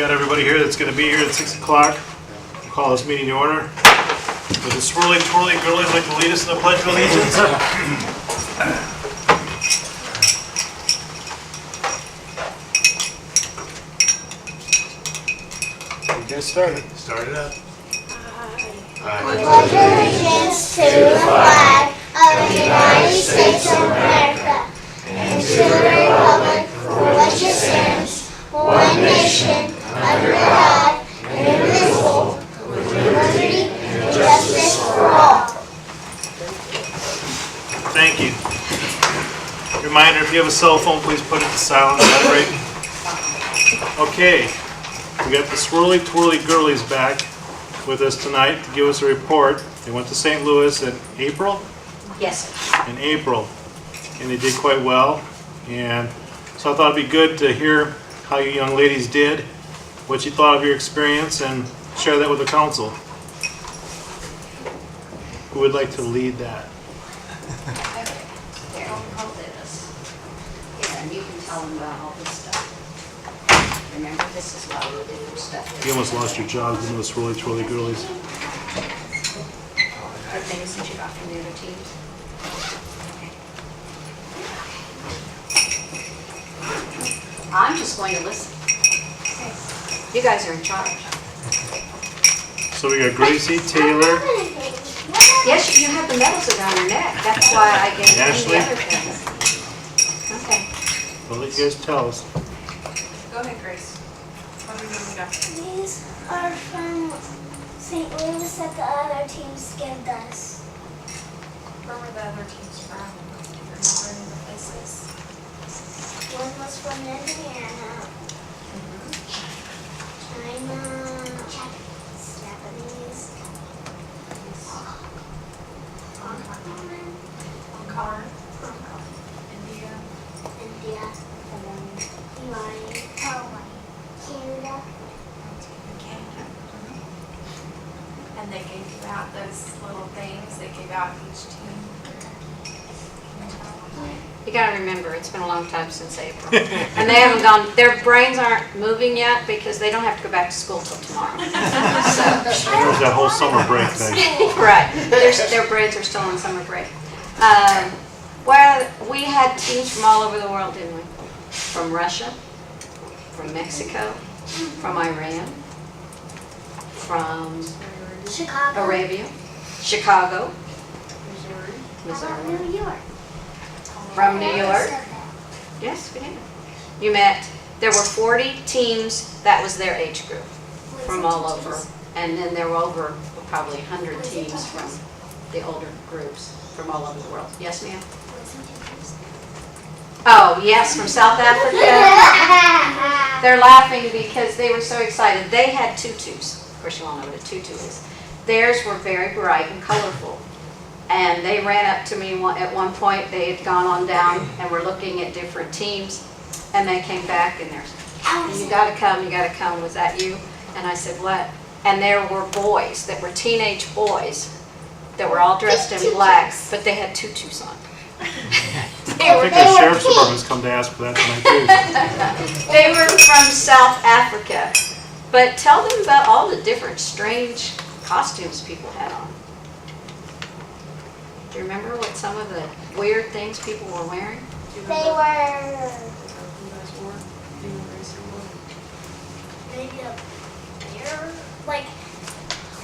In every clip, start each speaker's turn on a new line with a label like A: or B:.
A: got everybody here that's going to be here at 6 o'clock. We'll call this meeting to order. Would the swirly, twirly girlies like to lead us in the Pledge of Allegiance? You guys started. Start it up.
B: I pledge allegiance to the flag of the United States of America and to the republic for which it stands, one nation, under God, indivisible, with liberty and justice for all.
A: Thank you. Reminder, if you have a cell phone, please put it to silent. Right? Okay, we got the swirly, twirly girlies back with us tonight to give us a report. They went to St. Louis in April?
C: Yes.
A: In April, and they did quite well. And so I thought it'd be good to hear how you young ladies did, what you thought of your experience, and share that with the council. Who would like to lead that?
C: Here, I'll do this. Here, and you can tell them about all this stuff. Remember, this is why we do stuff.
A: You almost lost your job in those swirly, twirly girlies.
C: The things that you got from the other teams. Okay. I'm just going to listen. You guys are in charge.
A: So we got Gracie, Taylor,
C: Yes, you have the medals around your neck. That's why I gave you
A: Ashley?
C: the other things. Okay.
A: I'll let you guys tell us.
D: Go ahead, Grace. What do we got?
B: These are from St. Louis that the other teams gave us.
D: Where were the other teams from? Do you remember any of the places?
B: One was from Indiana, China, Japanese,
D: Ankara, India.
B: India, Hawaii, Canada.
D: Canada. And they gave you out those little things. They gave out each team.
C: You gotta remember, it's been a long time since April. And they haven't gone, their brains aren't moving yet because they don't have to go back to school till tomorrow. So,
A: There's that whole summer break thing.
C: right, their brains are still on summer break. Well, we had teams from all over the world, didn't we? From Russia, from Mexico, from Iran, from
B: Chicago,
C: Arabia, Chicago, Missouri,
B: New York.
C: from New York. Yes, we did. You met, there were 40 teams, that was their age group, from all over. And then there were over probably 100 teams from the older groups from all over the world. Yes, ma'am? Oh, yes, from South Africa. They're laughing because they were so excited. They had tutus. Of course, you all know what a tutu is. Theirs were very bright and colorful. And they ran up to me at one point. They had gone on down and were looking at different teams. And they came back and they're saying, you gotta come, you gotta come. Was that you? And I said, what? And there were boys that were teenage boys that were all dressed in black, but they had tutus on.
A: I think the sheriff's department's come to ask for that tonight too.
C: They were from South Africa. But tell them about all the different strange costumes people had on. Do you remember what some of the weird things people were wearing?
B: They were maybe a bear, like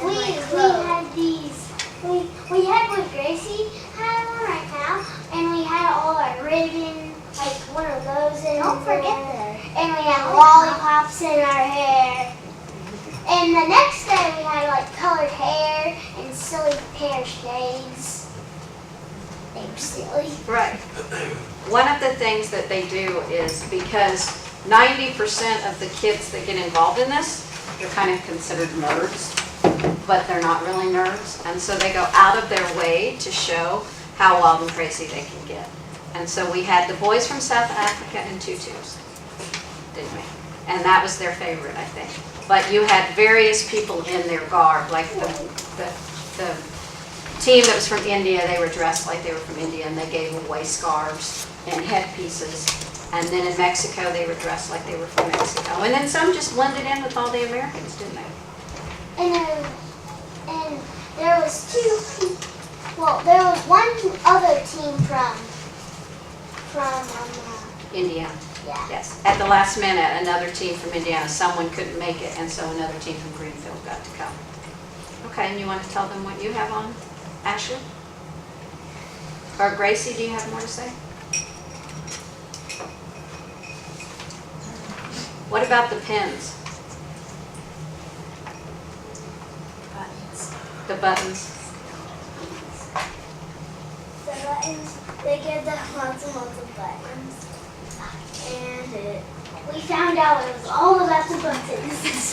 B: we had these. We had what Gracie had on right now, and we had all our ribbon, like one of those in don't forget that. And we had lollipops in our hair. And the next day we had like colored hair and silly hair shades. They were silly.
C: Right. One of the things that they do is because 90% of the kids that get involved in this, they're kind of considered nerds, but they're not really nerds. And so they go out of their way to show how wild and crazy they can get. And so we had the boys from South Africa in tutus, didn't we? And that was their favorite, I think. But you had various people in their garb, like the team that was from India, they were dressed like they were from India, and they gave away scarves and headpieces. And then in Mexico, they were dressed like they were from Mexico. And then some just blended in with all the Americans, didn't they?
B: And there was there was one other team from
C: Indiana.
B: yeah.
C: Yes. At the last minute, another team from Indiana, someone couldn't make it, and so another team from Greenfield got to come. Okay, and you want to tell them what you have on, Ashley? Or Gracie, do you have more to say? What about the pins?
D: Buttons.
C: The buttons?
B: The buttons, they gave them lots and lots of buttons. And we found out it was all about the buttons.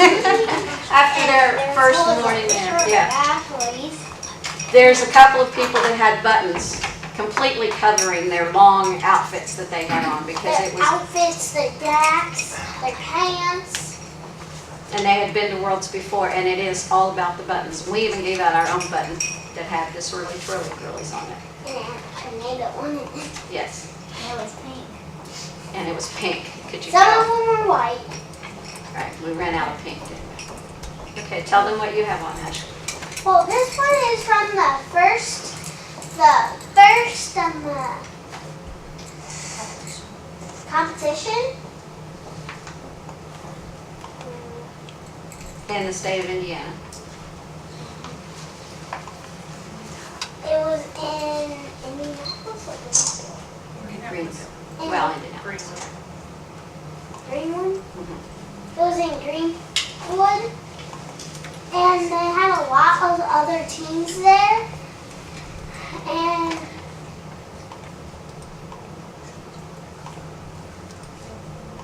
C: After their
B: And
C: first
B: there was a
C: morning
B: picture
C: there,
B: of
C: yeah.
B: the athletes.
C: There's a couple of people that had buttons completely covering their long outfits that they had on because
B: Their
C: it was,
B: outfits, their backs, their pants.
C: and they had been to Worlds before, and it is all about the buttons. We even gave out our own button that had the swirly twirly girlies on it.
B: And I made it one and
C: Yes,
B: it was pink.
C: and it was pink. Could you
B: Some of
C: tell?
B: them were white.
C: Right, we ran out of pink, didn't we? Okay, tell them what you have on, Ashley.
B: Well, this one is from the first competition.
C: In the state of Indiana.
B: It was in Indianapolis or
C: Greenville.
B: In
C: Well, Indiana.
B: Greenwood?
C: Mhm.
B: It was in Greenwood. And they had a lot of other teams there. And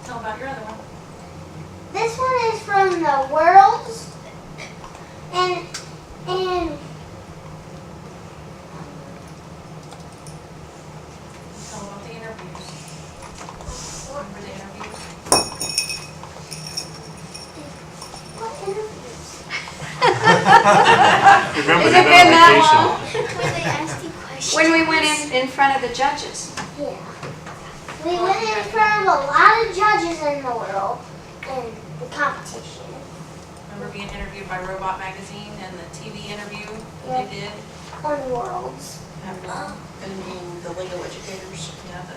D: Tell about your other one.
B: this one is from the Worlds. And
D: Tell about the interviews. Remember the interviews?
B: what interviews?
A: Remember
C: Has
A: they
C: it been
A: went on
C: that
A: vacation.
C: long?
B: When they asked you questions.
C: When we went in front of the judges.
B: Yeah. We went in front of a lot of judges in the world in the competition.
D: Remember being interviewed by Robot Magazine and the TV interview
B: Yeah.
D: they did?
B: On Worlds.
D: And the Lego educators. Yeah, the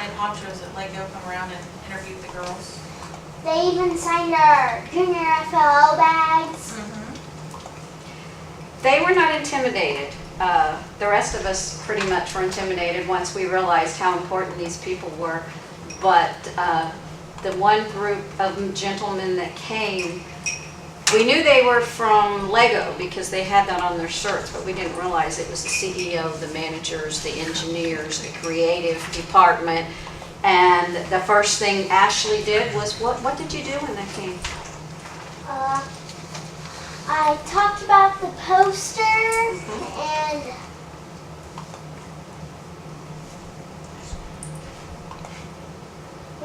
D: head honchos at Lego come around and interviewed the girls.
B: They even signed our junior FLL bags.
C: They were not intimidated. The rest of us pretty much were intimidated once we realized how important these people were. But the one group of gentlemen that came, we knew they were from Lego because they had that on their shirts, but we didn't realize it was the CEO, the managers, the engineers, the creative department. And the first thing Ashley did was, what did you do when they came?
B: I talked about the poster and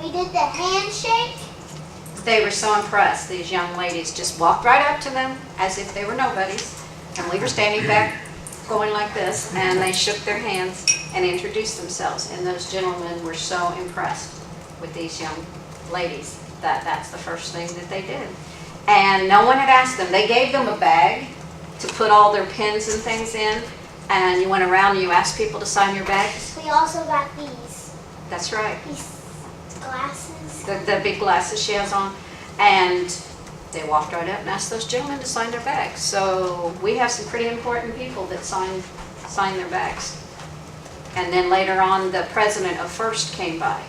B: we did the handshake.
C: They were so impressed. These young ladies just walked right up to them as if they were nobodies. And we were standing back going like this, and they shook their hands and introduced themselves. And those gentlemen were so impressed with these young ladies that that's the first thing that they did. And no one had asked them. They gave them a bag to put all their pins and things in. And you went around and you asked people to sign your bags.
B: We also got these
C: That's right.
B: glasses.
C: The big glasses she has on, and they walked right up and asked those gentlemen to sign their bags. So we have some pretty important people that sign their bags. And then later on, the president of First came by,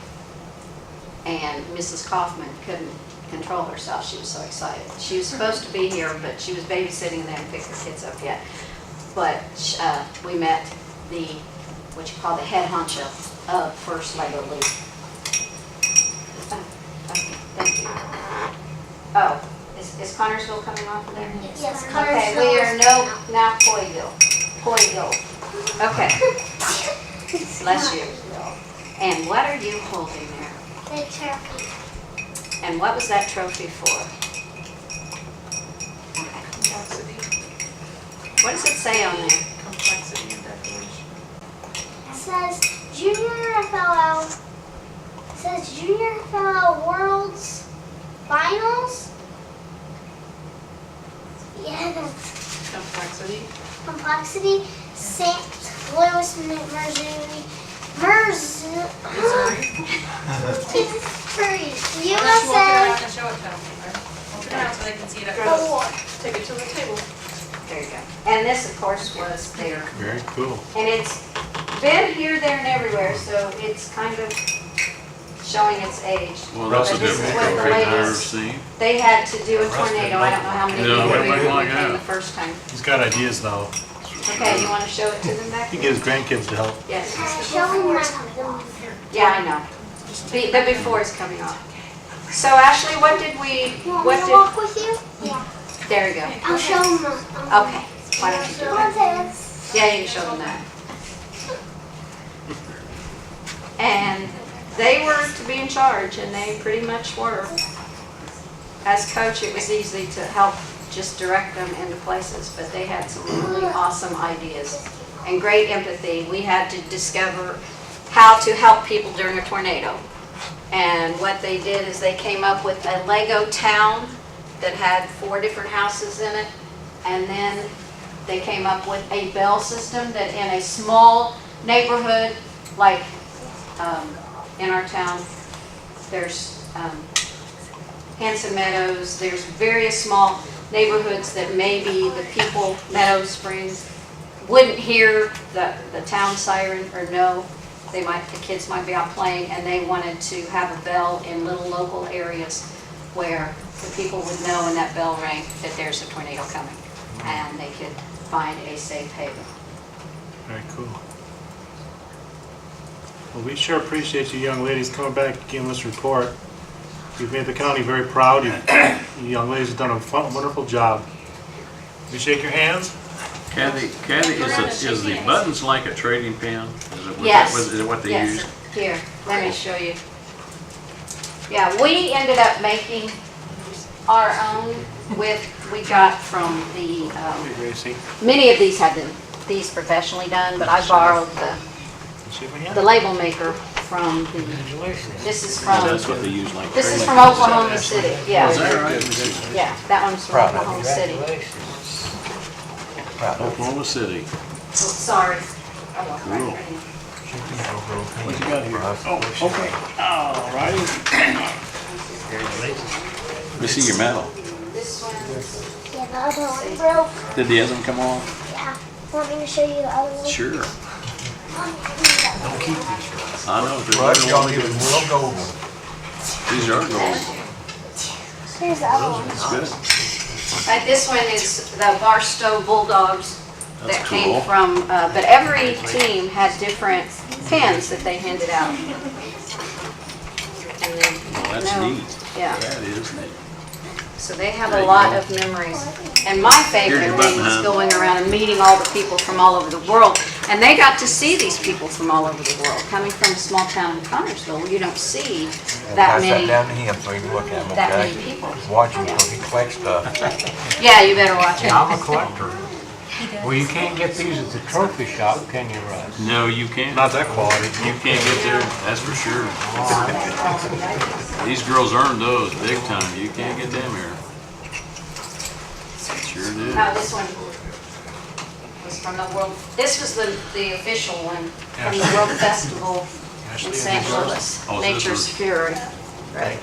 C: and Mrs. Kaufman couldn't control herself. She was so excited. She was supposed to be here, but she was babysitting and they hadn't picked her kids up yet. But we met the, what you call the head honcho of First Lego League. Okay, thank you. Oh, is Connorsville coming off of there?
B: Yes,
C: Okay, we are now Coyville. Coyville. Okay, bless you. And what are you holding there?
B: The turkey.
C: And what was that trophy for?
D: Complexity.
C: What does it say on there?
D: Complexity and decoration.
B: It says Junior FLL. It says Junior FLL Worlds Finals. Yeah, that's Complexity. St. Louis, Missouri. Missouri.
D: Unless you walk
B: USA.
D: around and show it to them. Walk it around so they can see it up close.
C: Take it to the table. There you go. And this, of course, was there.
A: Very cool.
C: And it's been here, there, and everywhere, so it's kind of showing its age.
E: Well, that's a
C: But this is
E: different
C: what the
E: trophy I've ever
C: latest-
E: seen.
C: They had to do a tornado. I don't know how many
E: Yeah,
C: people
E: everybody
C: came
E: like that.
C: the first time.
A: He's got ideas though.
C: Okay, you want to show it to them back
A: He
C: there?
A: gets grandkids to help.
C: Yes.
B: Showing my
C: Yeah, I know. The before is coming off. So Ashley, what did we,
B: You want me
C: what
B: to
C: did,
B: walk with you? Yeah.
C: there you go.
B: I'll show them.
C: Okay, why don't you do that? Yeah, you can show them that. And they were to be in charge, and they pretty much were. As coach, it was easy to help just direct them into places, but they had some really awesome ideas and great empathy. We had to discover how to help people during a tornado. And what they did is they came up with a Lego town that had 4 different houses in it. And then they came up with a bell system that in a small neighborhood, like in our town, there's Hanson Meadows, there's various small neighborhoods that maybe the people, Meadow Springs, wouldn't hear the town siren or know. The kids might be out playing, and they wanted to have a bell in little local areas where the people would know when that bell rang that there's a tornado coming, and they could find a safe haven.
A: Very cool. Well, we sure appreciate you young ladies coming back and giving this report. You've made the county very proud. You young ladies have done a wonderful job. We shake your hands?
E: Kathy, is the buttons like a trading pin?
C: Yes.
E: Is it what they
C: Yes.
E: use?
C: Here, let me show you. Yeah, we ended up making our own we got from the,
A: Hey, Gracie.
C: many of these had these professionally done, but I borrowed
A: Shake my hand.
C: the label maker from the, this is from,
E: That's what they use like.
C: this is
E: trading
C: from
E: pins.
C: Oklahoma City,
E: Oh, is
C: yeah.
E: that right?
C: Yeah, that one's from
F: Proud of
C: Oklahoma City.
F: Proud of
E: Oklahoma City.
C: Oh, sorry. I walked right
E: Cool.
C: in.
E: What you got here? Oh, okay. All righty. Let me see your medal.
C: This one's,
B: Yeah, the other one broke.
E: Did the other one come off?
B: Yeah. Want me to show you the other one?
E: Sure.
F: Don't keep these.
E: I know. There's
F: Rush,
E: another
F: y'all
E: one
F: give
E: here.
F: them real gold.
E: These are gold.
B: Here's the other one.
E: That's good.
C: this one is the Barstow Bulldogs that
E: That's
C: came
E: cool.
C: from, but every team had different pins that they handed out. And then,
E: Well, that's
C: no,
E: neat.
C: yeah,
E: That is neat.
C: so they have
E: There
C: a
E: you
C: lot
E: go.
C: of memories. And my
E: Here's
C: favorite
E: your
C: thing
E: button,
C: is
E: huh?
C: going around and meeting all the people from all over the world. And they got to see these people from all over the world. Coming from a small town in Connersville, you don't see that
F: Pass that
C: many,
F: down to him so he can look at them,
C: that
F: okay?
C: many people.
F: Watch him because he collects stuff.
C: Yeah, you better watch it.
G: Yeah, I'm a collector. Well, you can't get these at the trophy shop, can you, Russ?
E: No, you can't.
A: Not that quality.
E: You can't get there, that's for sure. These girls earned those big time. You can't get them here. Sure do.
C: No, this one was from the World, this was the official one from the World Festival in
A: Ashley,
C: St.
A: and yours?
C: Louis,
E: Oh, so this
C: Nature's
E: was-
C: Fury. Right.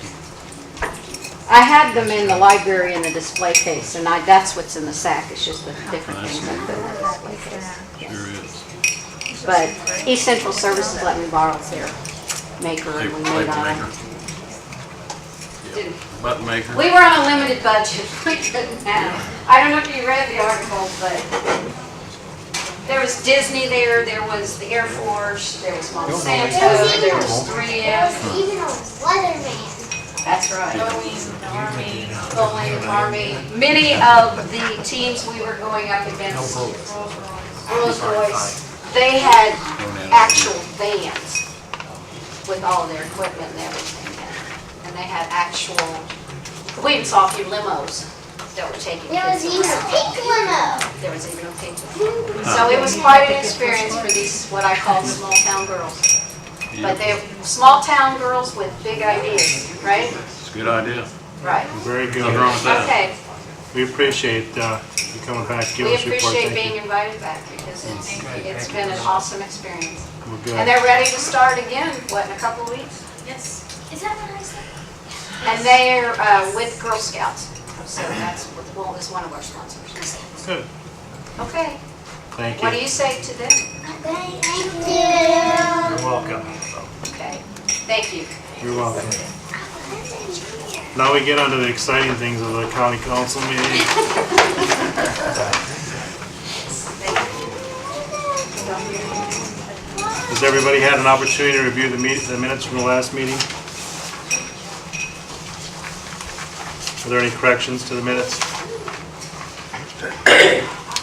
C: I had them in the library in the display case, and that's what's in the sack, it's just the different things I put in the display case.
E: Sure is.
C: But East Central Services let me borrow their maker, and we made
E: Label
C: our
E: maker.
C: own. Didn't-
E: Button maker.
C: We were on a limited budget. We couldn't have. I don't know if you read the article, but there was Disney there, there was the Air Force, there was Monsanto, there was 3M.
B: Even a Weatherman.
C: That's right.
D: Boeing, the Army,
C: Bowling, Army. Many of the teams we were going up against, Rolls-Royce, they had actual vans with all their equipment and everything in it. And they had actual, we even saw a few limos that were taking
B: There was
C: kids
B: even a
C: around.
B: pink limo.
C: There was even a pink one. So it was quite an experience for these, what I call small town girls. But they're small town girls with big ideas, right?
E: It's a good idea.
C: Right.
A: Very good.
E: Nothing wrong with that.
C: Okay,
A: We appreciate you coming back, giving
C: we
A: us your report.
C: appreciate
A: Thank
C: being
A: you.
C: invited back because it's been an awesome experience.
A: We're
C: And
A: good.
C: they're ready to start again, what, in a couple of weeks?
D: Yes.
B: Is that what I said?
C: And they're with Girl Scouts, so that's, well, is one of our sponsors.
A: Good.
C: Okay,
A: Thank you.
C: what do you say to them?
B: Thank you.
E: You're welcome.
C: Okay, thank you.
A: You're welcome. Now we get on to the exciting things of the county council meeting. Has everybody had an opportunity to review the minutes from the last meeting? Are there any corrections to the minutes?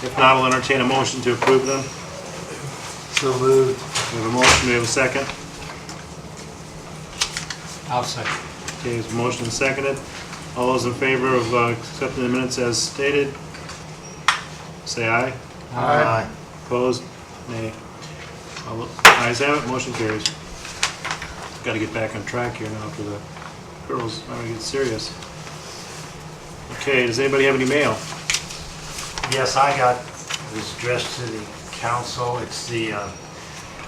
A: If not, I'll entertain a motion to approve them.
G: So moved.
A: We have a motion, do we have a second?
G: I'll second.
A: Okay, there's a motion and seconded. All those in favor of accepting the minutes as stated, say aye.
G: Aye.
A: Opposed? Nay. All the ayes have it, motion carries. Got to get back on track here now for the girls, now we get serious. Okay, does anybody have any mail?
H: Yes, I got this addressed to the council. It's the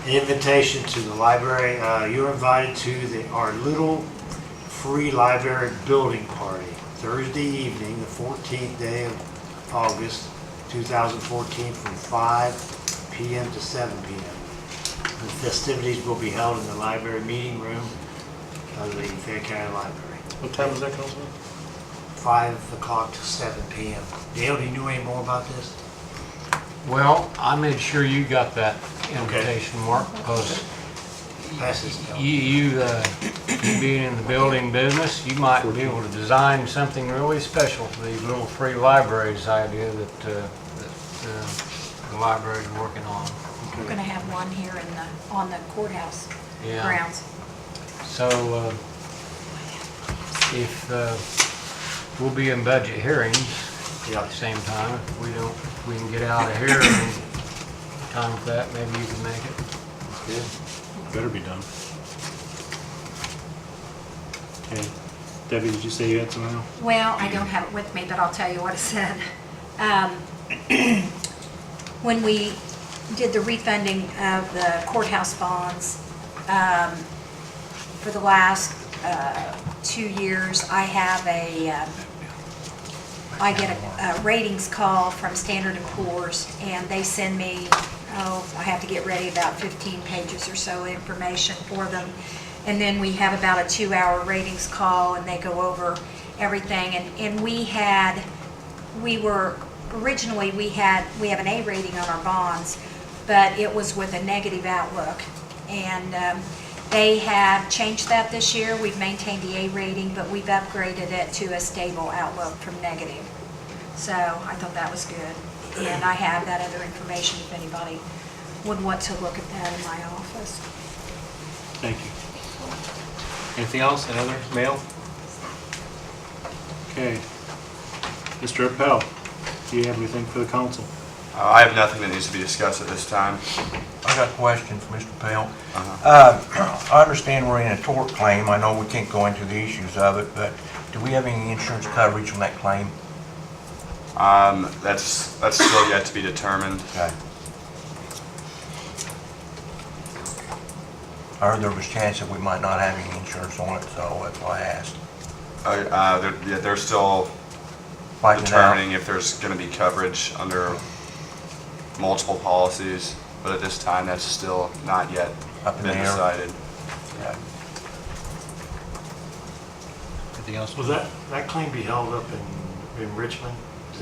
H: invitation to the library. You're invited to our little free library building party Thursday evening, the 14th day of August 2014, from 5 p.m. to 7 p.m. The festivities will be held in the library meeting room of the Fayette County Library.
A: What time is that, Councilman?
H: 5 o'clock to 7 p.m. Dale, do you know any more about this?
G: Well, I made sure you got that invitation, Mark, because
H: Pass this down.
G: you being in the building business, you might be able to design something really special for these little free libraries idea that the library's working on.
D: We're gonna have one here on the courthouse
G: Yeah.
D: grounds.
G: So, if we'll be in budget hearings
H: Yeah.
G: at the same time, if we can get out of here in time for that, maybe you can make it.
H: Good.
A: Better be done. Okay. Debbie, did you say you had some mail?
D: Well, I don't have it with me, but I'll tell you what it said. When we did the refunding of the courthouse bonds, for the last 2 years, I have I get a ratings call from Standard & Poor's, and they send me, I have to get ready about 15 pages or so of information for them. And then we have about a 2-hour ratings call, and they go over everything. And we have an A rating on our bonds, but it was with a negative outlook. And they have changed that this year. We've maintained the A rating, but we've upgraded it to a stable outlook from negative. So I thought that was good. And I have that other information if anybody would want to look at that in my office.
A: Thank you. Anything else? Any other mail? Okay. Mr. Appel, do you have anything for the council?
I: I have nothing that needs to be discussed at this time.
F: I got a question for Mr. Pelt.
I: Uh-huh.
F: I understand we're in a tort claim. I know we can't go into the issues of it, but do we have any insurance coverage on that claim?
I: That's still yet to be determined.
F: Okay. I heard there was a chance that we might not have any insurance on it, so that's why I asked.
I: They're still
F: Fighting it out.
I: determining if there's going to be coverage under multiple policies, but at this time, that's still not yet
F: Up in
I: been
F: the air.
I: decided.
F: Yeah.
A: Anything else?
H: Was that claim be held up in Richmond? Is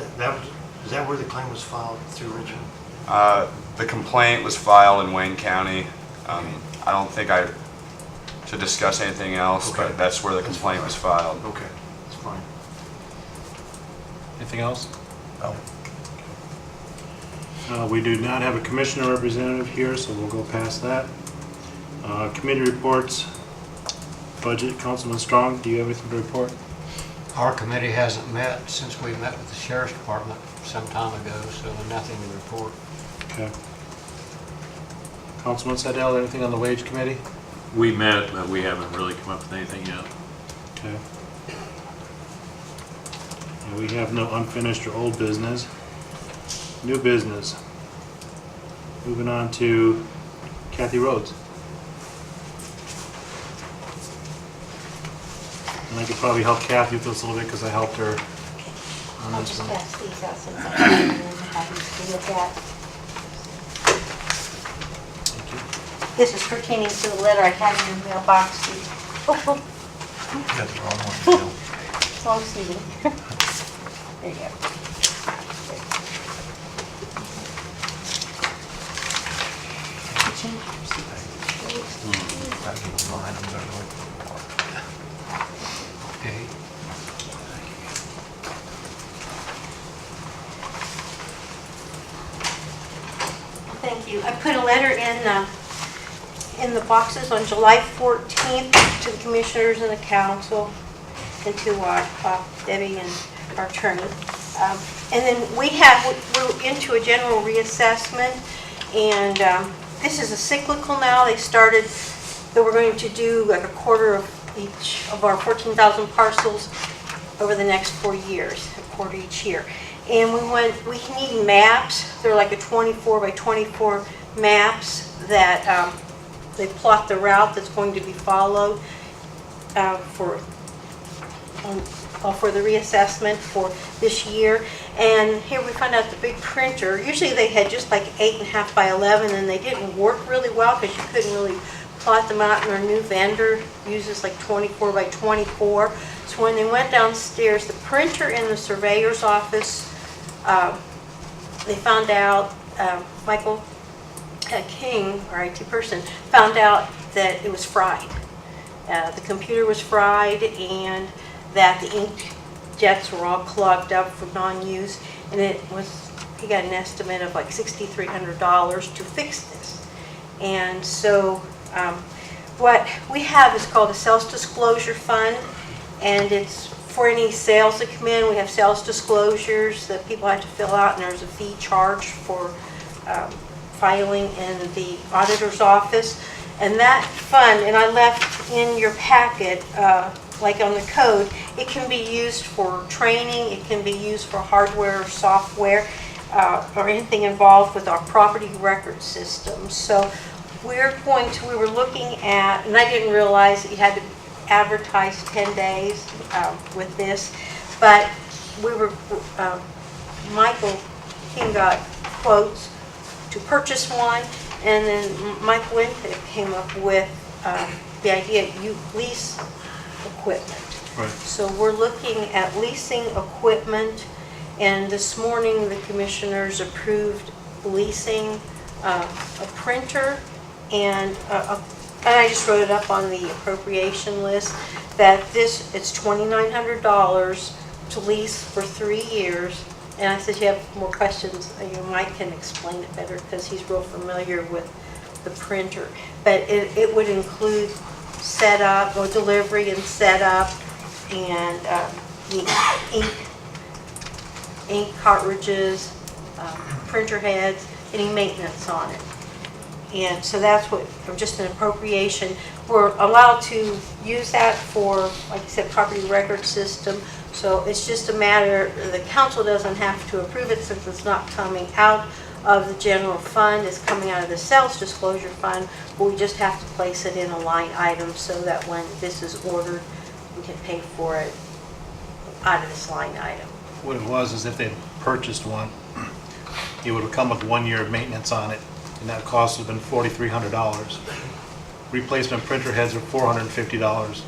H: that where the claim was filed, through Richmond?
I: The complaint was filed in Wayne County. I don't think I should discuss anything else,
H: Okay.
I: but that's where the complaint was filed.
H: Okay, that's fine.
A: Anything else?
F: No.
A: We do not have a commissioner representative here, so we'll go past that. Committee reports, budget, Councilman Strong, do you have anything to report?
G: Our committee hasn't met since we met with the sheriff's department some time ago, so nothing to report.
A: Okay. Councilman Sidell, anything on the wage committee?
E: We met, but we haven't really come up with anything yet.
A: Okay. And we have no unfinished or old business. New business. Moving on to Kathy Rhodes. And I could probably help Kathy with this a little bit because I helped her on
J: I'll
A: this
J: just
A: one.
J: pass these out since I have them and have you to look at.
A: Thank you.
J: This is pertaining to the letter I had in your mailbox. Oh,
F: You got the wrong one, Bill.
J: long sleeve. There you go.
F: I'll give you mine, I'm gonna look for it.
G: Okay.
J: Thank you. I put a letter in the boxes on July 14th to the commissioners and the council and to Debbie and our attorney. And then we're into a general reassessment, and this is a cyclical now. They started that we're going to do like a quarter of each of our 14,000 parcels over the next 4 years, a quarter each year. And we need maps. They're like a 24 by 24 maps that they plot the route that's going to be followed for the reassessment for this year. And here we found out the big printer, usually they had just like 8.5 by 11, and they didn't work really well because you couldn't really plot them out, and our new vendor uses like 24 by 24. So when they went downstairs, the printer in the surveyor's office, they found out, Michael King, our IT person, found out that it was fried. The computer was fried, and that the ink jets were all clogged up for non-use, and he got an estimate of like $6,300 to fix this. And so what we have is called a sales disclosure fund, and it's for any sales that come in. We have sales disclosures that people have to fill out, and there's a fee charged for filing in the auditor's office. And that fund, and I left in your packet, like on the code, it can be used for training, it can be used for hardware or software, or anything involved with our property record system. So we were looking at, and I didn't realize that you had to advertise 10 days with this, but Michael King got quotes to purchase one, and then Mike Winter came up with the idea you lease equipment.
A: Right.
J: So we're looking at leasing equipment, and this morning the commissioners approved leasing a printer, and I just wrote it up on the appropriation list that it's $2,900 to lease for 3 years. And I said, if you have more questions, Mike can explain it better because he's real familiar with the printer. But it would include setup or delivery and setup, and the ink cartridges, printer heads, any maintenance on it. And so that's what, just an appropriation. We're allowed to use that for, like I said, property record system. So it's just a matter, the council doesn't have to approve it since it's not coming out of the general fund, it's coming out of the sales disclosure fund, but we just have to place it in a line item so that when this is ordered, we can pay for it out of this line item.
A: What it was is if they purchased one, it would have come with 1 year of maintenance on it, and that cost would have been $4,300. Replacement printer heads are $450.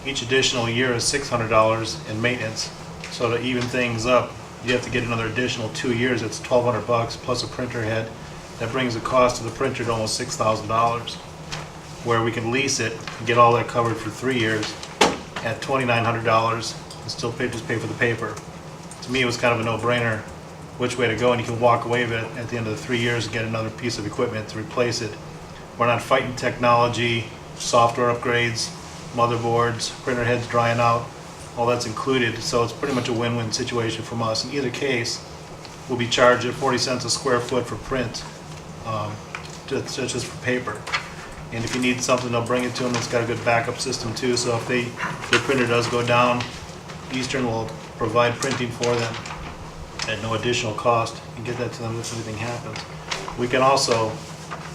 A: Each additional year is $600 in maintenance. So to even things up, you have to get another additional 2 years. It's $1,200 plus a printer head. That brings the cost of the printer to almost $6,000. Where we can lease it and get all that covered for 3 years at $2,900 and still just pay for the paper. To me, it was kind of a no-brainer which way to go, and you can walk away with it at the end of the 3 years and get another piece of equipment to replace it. We're not fighting technology, software upgrades, motherboards, printer heads drying out, all that's included, so it's pretty much a win-win situation from us. In either case, we'll be charged at 40 cents a square foot for print, just for paper. And if you need something, they'll bring it to them. It's got a good backup system too, so if their printer does go down, Eastern will provide printing for them at no additional cost and get that to them if anything happens. We can also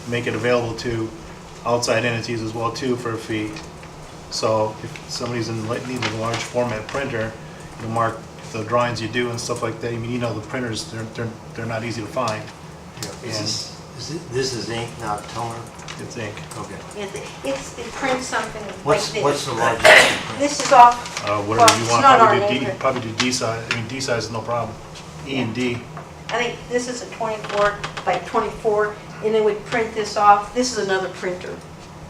A: make it available to outside entities as well too for a fee. So if somebody's in need of a large format printer, you mark the drawings you do and stuff like that. I mean, you know, the printers, they're not easy to find.
H: This is ink, not toner?
A: It's ink.
H: Okay.
J: It prints something like
H: What's
J: this.
H: the largest?
J: This is off,
A: Whatever
J: Well,
A: you
J: it's
A: want,
J: not our
A: probably
J: neighborhood.
A: do D size. I mean, D size is no problem. E and D.
J: I think this is a 24 by 24, and it would print this off. This is another printer.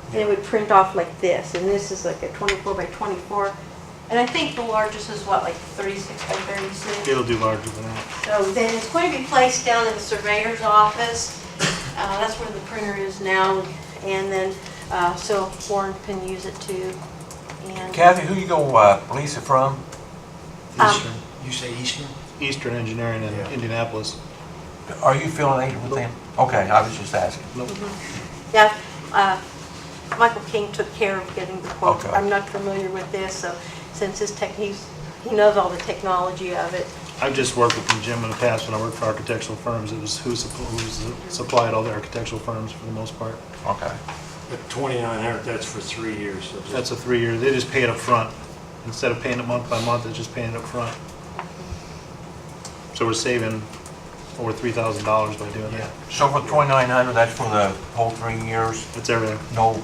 J: And it would print off like this, and this is like a 24 by 24. And I think the largest is what, like 36 by 36?
A: It'll do larger than that.
J: So then it's going to be placed down in the surveyor's office. That's where the printer is now. And then, so Warren can use it too. And
F: Kathy, who you go lease it from?
A: Eastern.
H: You say Eastern?
A: Eastern Engineering in
H: Yeah.
A: Indianapolis.
F: Are you affiliated with them? Okay, I was just asking.
A: Nope.
J: yeah, Michael King took care of getting the quote.
F: Okay.
J: I'm not familiar with this, so since he knows all the technology of it.
A: I've just worked with Jim in the past when I worked for architectural firms. It was who supplied all the architectural firms for the most part.
F: Okay.
H: The 2,900, that's for 3 years. So
A: That's a 3 year. They just pay it up front. Instead of paying it month by month, it's just paying it up front. So we're saving over $3,000 by doing that.
F: So for 2,900, that's for the whole 3 years?
A: That's everything. No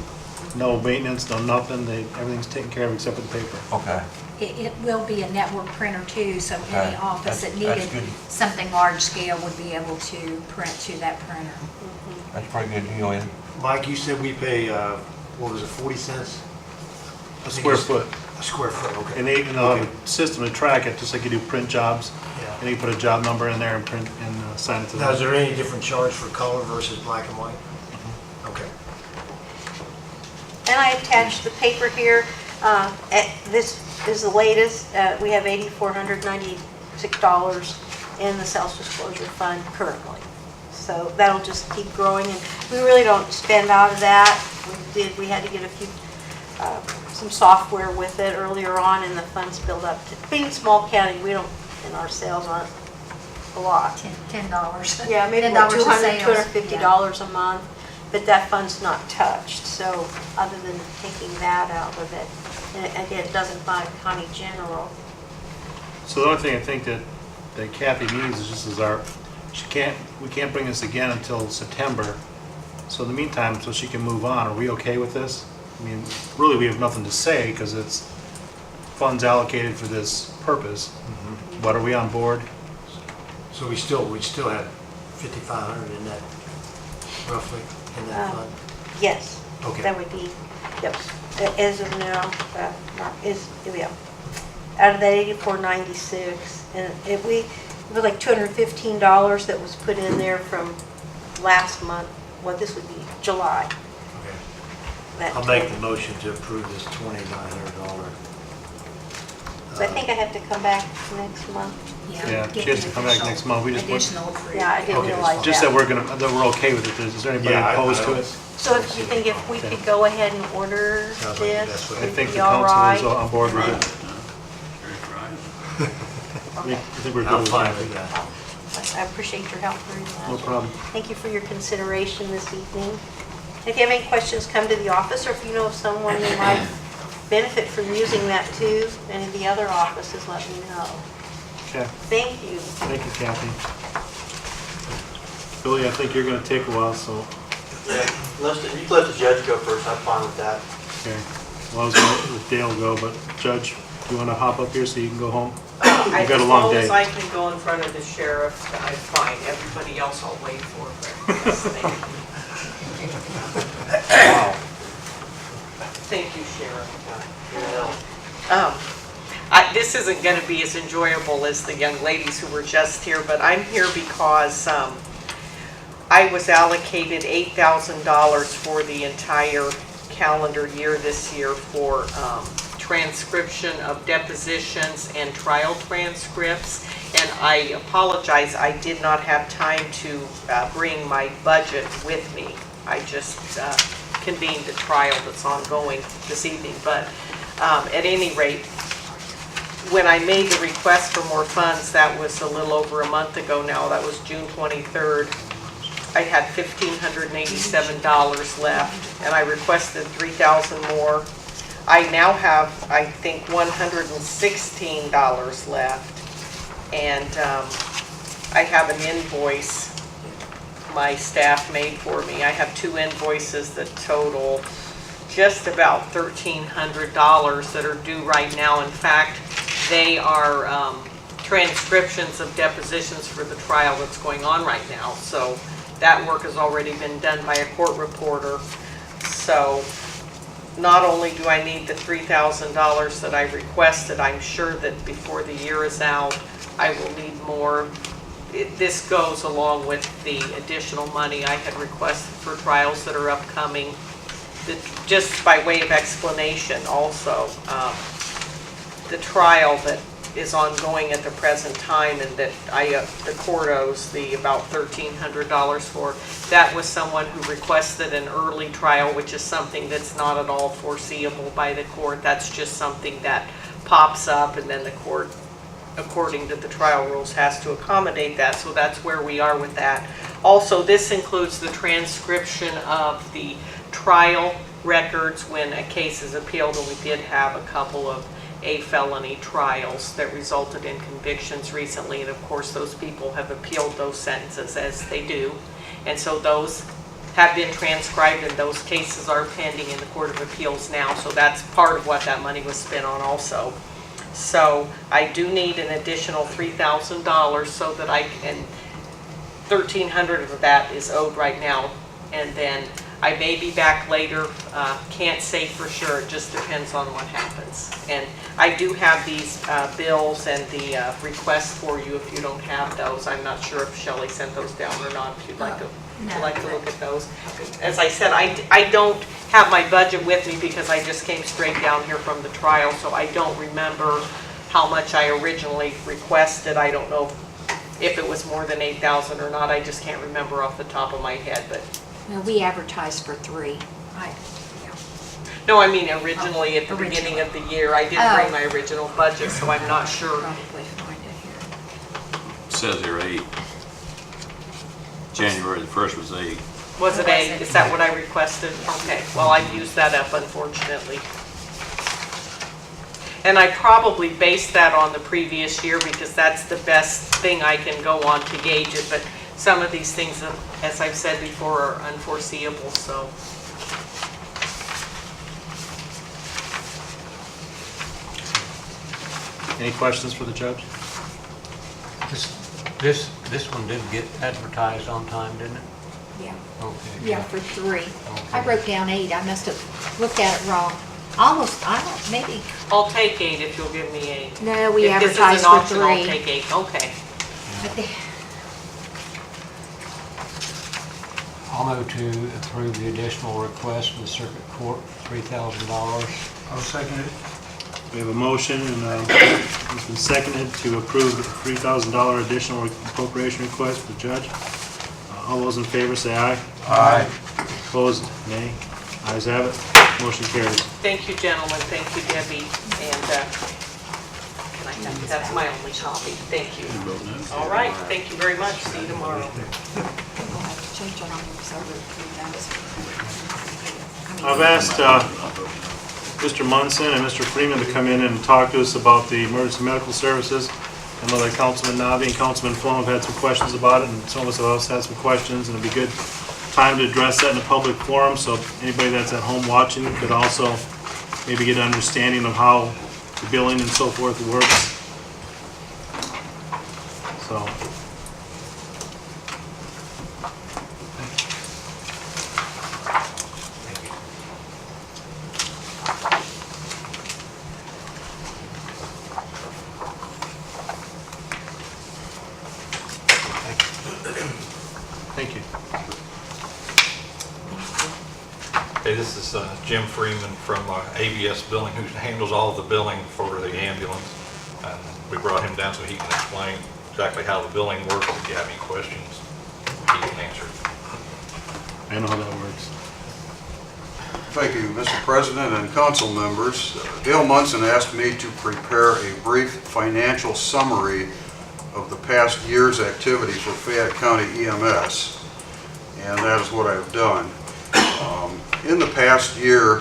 A: maintenance, no nothing. Everything's taken care of except for the paper.
F: Okay.
D: It will be a network printer too, so any
F: Okay.
D: office that
F: That's
D: needed
F: good.
D: something large scale would be able to print to that printer.
F: That's a pretty good deal, isn't it?
H: Mike, you said we pay, what was it, 40 cents?
A: A square foot.
H: A square foot, okay.
A: And they'll have a system to track it, just like you do print jobs.
H: Yeah.
A: And you put a job number in there and print and sign it to
H: Now, is
A: them.
H: there any different charge for color versus black and white? Okay.
J: And I attached the paper here. This is the latest. We have $8,496 in the sales disclosure fund currently. So that'll just keep growing, and we really don't spend out of that. We had to get a few, some software with it earlier on, and the funds build up. Being a small county, we don't, and our sales aren't a lot.
D: $10.
J: Yeah, maybe
D: $10
J: like
D: a
J: $200,
D: sales.
J: $250 a month, but that fund's not touched, so other than taking that out of it, and again, it doesn't buy county general.
A: So the only thing I think that Kathy needs is just we can't bring this again until September. So in the meantime, so she can move on, are we okay with this? I mean, really, we have nothing to say because it's funds allocated for this purpose. But are we on board?
H: So we still have 5,500 in that, roughly, in that fund?
J: Yes,
H: Okay.
J: that would be, yep, as of now, out of that 8496, and it was like $215 that was put in there from last month. Well, this would be July.
H: Okay.
J: That
H: I'll make the motion to approve this $2,900.
J: So I think I have to come back next month.
A: Yeah,
D: get
A: she has to
D: the
A: come back
D: additional-
A: next month. We just want-
D: Additional approved.
J: Yeah, I didn't
H: Okay,
J: realize that.
A: Just that we're okay with it. Is there anybody
H: Yeah, I
A: opposed to
H: don't-
A: it?
J: So if you think if we could go ahead and order
H: Sounds like the best
J: this,
H: way.
A: I
J: it'd
A: think
J: be
A: the
J: all
A: council
J: right?
A: is on board with it. I think we're good
H: I'm
A: with
H: fine
A: it.
H: with that.
J: I appreciate your help very much.
A: No problem.
J: Thank you for your consideration this evening. If you have any questions, come to the office, or if you know of someone who might benefit from using that too, any of the other offices, let me know.
A: Okay,
J: Thank you.
A: thank you, Kathy. Billy, I think you're gonna take a while, so,
K: Yeah, you let the judge go first, I'm fine with that.
A: okay. Well, I was gonna let Dale go, but Judge, you wanna hop up here so you can go home? You've got a long
L: As
A: day.
L: long as I can go in front of the sheriff, I'm fine. Everybody else I'll wait for, but yes, thank you. Thank you, Sheriff. This isn't going to be as enjoyable as the young ladies who were just here, but I'm here because I was allocated $8,000 for the entire calendar year this year for transcription of depositions and trial transcripts. And I apologize, I did not have time to bring my budget with me. I just convened a trial that's ongoing this evening, but at any rate, when I made the request for more funds, that was a little over a month ago now, that was June 23rd. I had $1,587 left, and I requested $3,000 more. I now have, I think, $116 left, and I have an invoice my staff made for me. I have 2 invoices that total just about $1,300 that are due right now. In fact, they are transcriptions of depositions for the trial that's going on right now. So that work has already been done by a court reporter. So not only do I need the $3,000 that I requested, I'm sure that before the year is out, I will need more. This goes along with the additional money I had requested for trials that are upcoming. Just by way of explanation also, the trial that is ongoing at the present time and that the court owes the about $1,300 for, that was someone who requested an early trial, which is something that's not at all foreseeable by the court. That's just something that pops up, and then the court, according to the trial rules, has to accommodate that. So that's where we are with that. Also, this includes the transcription of the trial records when a case is appealed, and we did have a couple of felony trials that resulted in convictions recently, and of course those people have appealed those sentences as they do, and so those have been transcribed and those cases are pending in the Court of Appeals now. So that's part of what that money was spent on also. So I do need an additional $3,000 so that I can, $1,300 of that is owed right now, and then I may be back later, can't say for sure, it just depends on what happens. And I do have these bills and the requests for you if you don't have those. I'm not sure if Shelley sent those down or not, if you'd like to, look at those. As I said, I don't have my budget with me because I just came straight down here from the trial, so I don't remember how much I originally requested. I don't know if it was more than $8,000 or not. I just can't remember off the top of my head, but.
D: No, we advertised for 3.
L: No, I mean originally at the beginning of the year. I didn't bring my original budget, so I'm not sure.
D: Probably find it here.
M: It says here 8. January the 1st was 8.
L: Was it 8? Is that what I requested? Okay, well, I've used that up, unfortunately. And I probably based that on the previous year because that's the best thing I can go on to gauge it, but some of these things, as I've said before, are unforeseeable, so.
A: Any questions for the judge?
G: This one did get advertised on time, didn't it?
D: Yeah.
G: Okay.
D: Yeah, for 3.
G: Okay.
D: I wrote down 8. I must have looked at it wrong. Almost, I don't, maybe.
L: I'll take 8 if you'll give me 8.
D: No, we
L: If this is
D: advertised
L: an
D: for
L: option,
D: 3.
L: I'll take 8, okay.
D: But they-
G: I'll move to approve the additional request from the circuit court, $3,000.
E: I'll second it.
A: We have a motion and it's been seconded to approve the $3,000 additional appropriation request for the judge. All those in favor say aye.
F: Aye.
A: Opposed, nay. Ayes have it. Motion carries.
L: Thank you, gentlemen, thank you, Debbie, and that's my only copy. Thank you. All right, thank you very much. See you tomorrow.
D: We'll have to change it on the server to 3,000.
A: I've asked Mr. Munson and Mr. Freeman to come in and talk to us about the emergency medical services. I know that Councilman Navi and Councilman Flom have had some questions about it, and some of us have also had some questions, and it'd be good time to address that in a public forum, so anybody that's at home watching could also maybe get an understanding of how the billing and so forth works. So. Thank you.
N: Hey, this is Jim Freeman from ABS Billing, who handles all of the billing for the ambulance. And we brought him down so he can explain exactly how the billing works. If you have any questions, he can answer.
A: I know how that works.
O: Thank you, Mr. President and council members. Dale Munson asked me to prepare a brief financial summary of the past year's activity for Fayette County EMS, and that is what I have done. In the past year,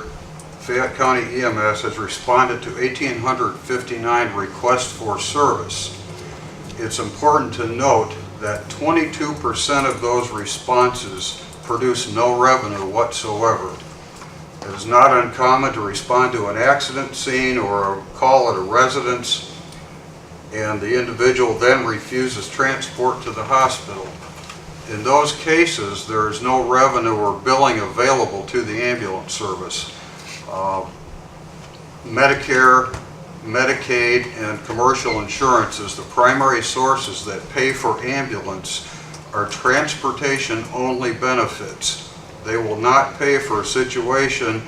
O: Fayette County EMS has responded to 1,859 requests for service. It's important to note that 22% of those responses produce no revenue whatsoever. It is not uncommon to respond to an accident scene or a call at a residence, and the individual then refuses transport to the hospital. In those cases, there is no revenue or billing available to the ambulance service. Medicare, Medicaid, and commercial insurance as the primary sources that pay for ambulance are transportation-only benefits. They will not pay for a situation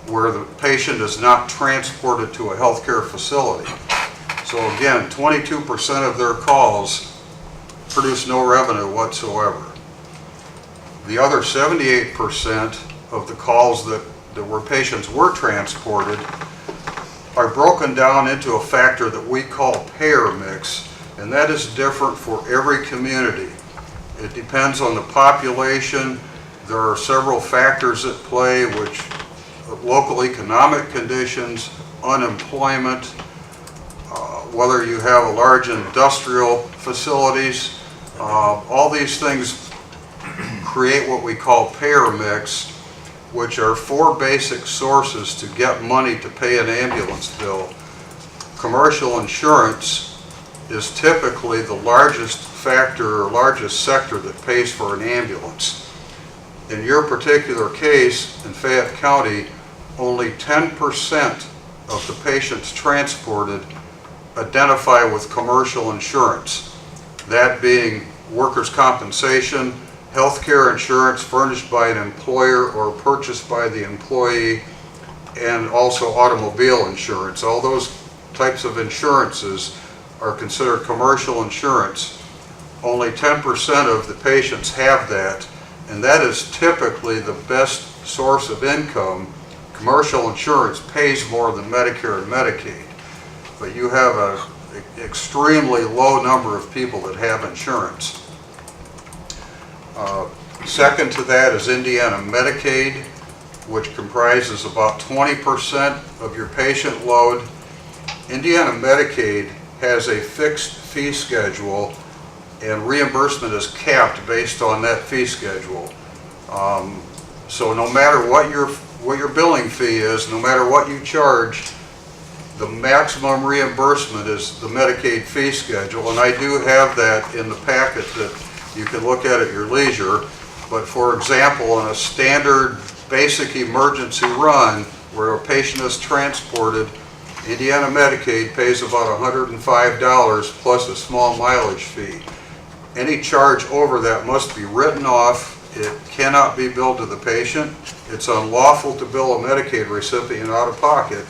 O: where the patient is not transported to a healthcare facility. So again, 22% of their calls produce no revenue whatsoever. The other 78% of the calls that where patients were transported are broken down into a factor that we call payer mix, and that is different for every community. It depends on the population. There are several factors at play, which local economic conditions, unemployment, whether you have a large industrial facilities, all these things create what we call payer mix, which are four basic sources to get money to pay an ambulance bill. Commercial insurance is typically the largest factor or largest sector that pays for an ambulance. In your particular case, in Fayette County, only 10% of the patients transported identify with commercial insurance, that being workers' compensation, healthcare insurance furnished by an employer or purchased by the employee, and also automobile insurance. All those types of insurances are considered commercial insurance. Only 10% of the patients have that, and that is typically the best source of income. Commercial insurance pays more than Medicare and Medicaid, but you have an extremely low number of people that have insurance. Second to that is Indiana Medicaid, which comprises about 20% of your patient load. Indiana Medicaid has a fixed fee schedule, and reimbursement is capped based on that fee schedule. So no matter what your billing fee is, no matter what you charge, the maximum reimbursement is the Medicaid fee schedule, and I do have that in the packet that you can look at your leisure. But for example, on a standard basic emergency run where a patient is transported, Indiana Medicaid pays about $105 plus a small mileage fee. Any charge over that must be written off. It cannot be billed to the patient. It's unlawful to bill a Medicaid recipient out of pocket.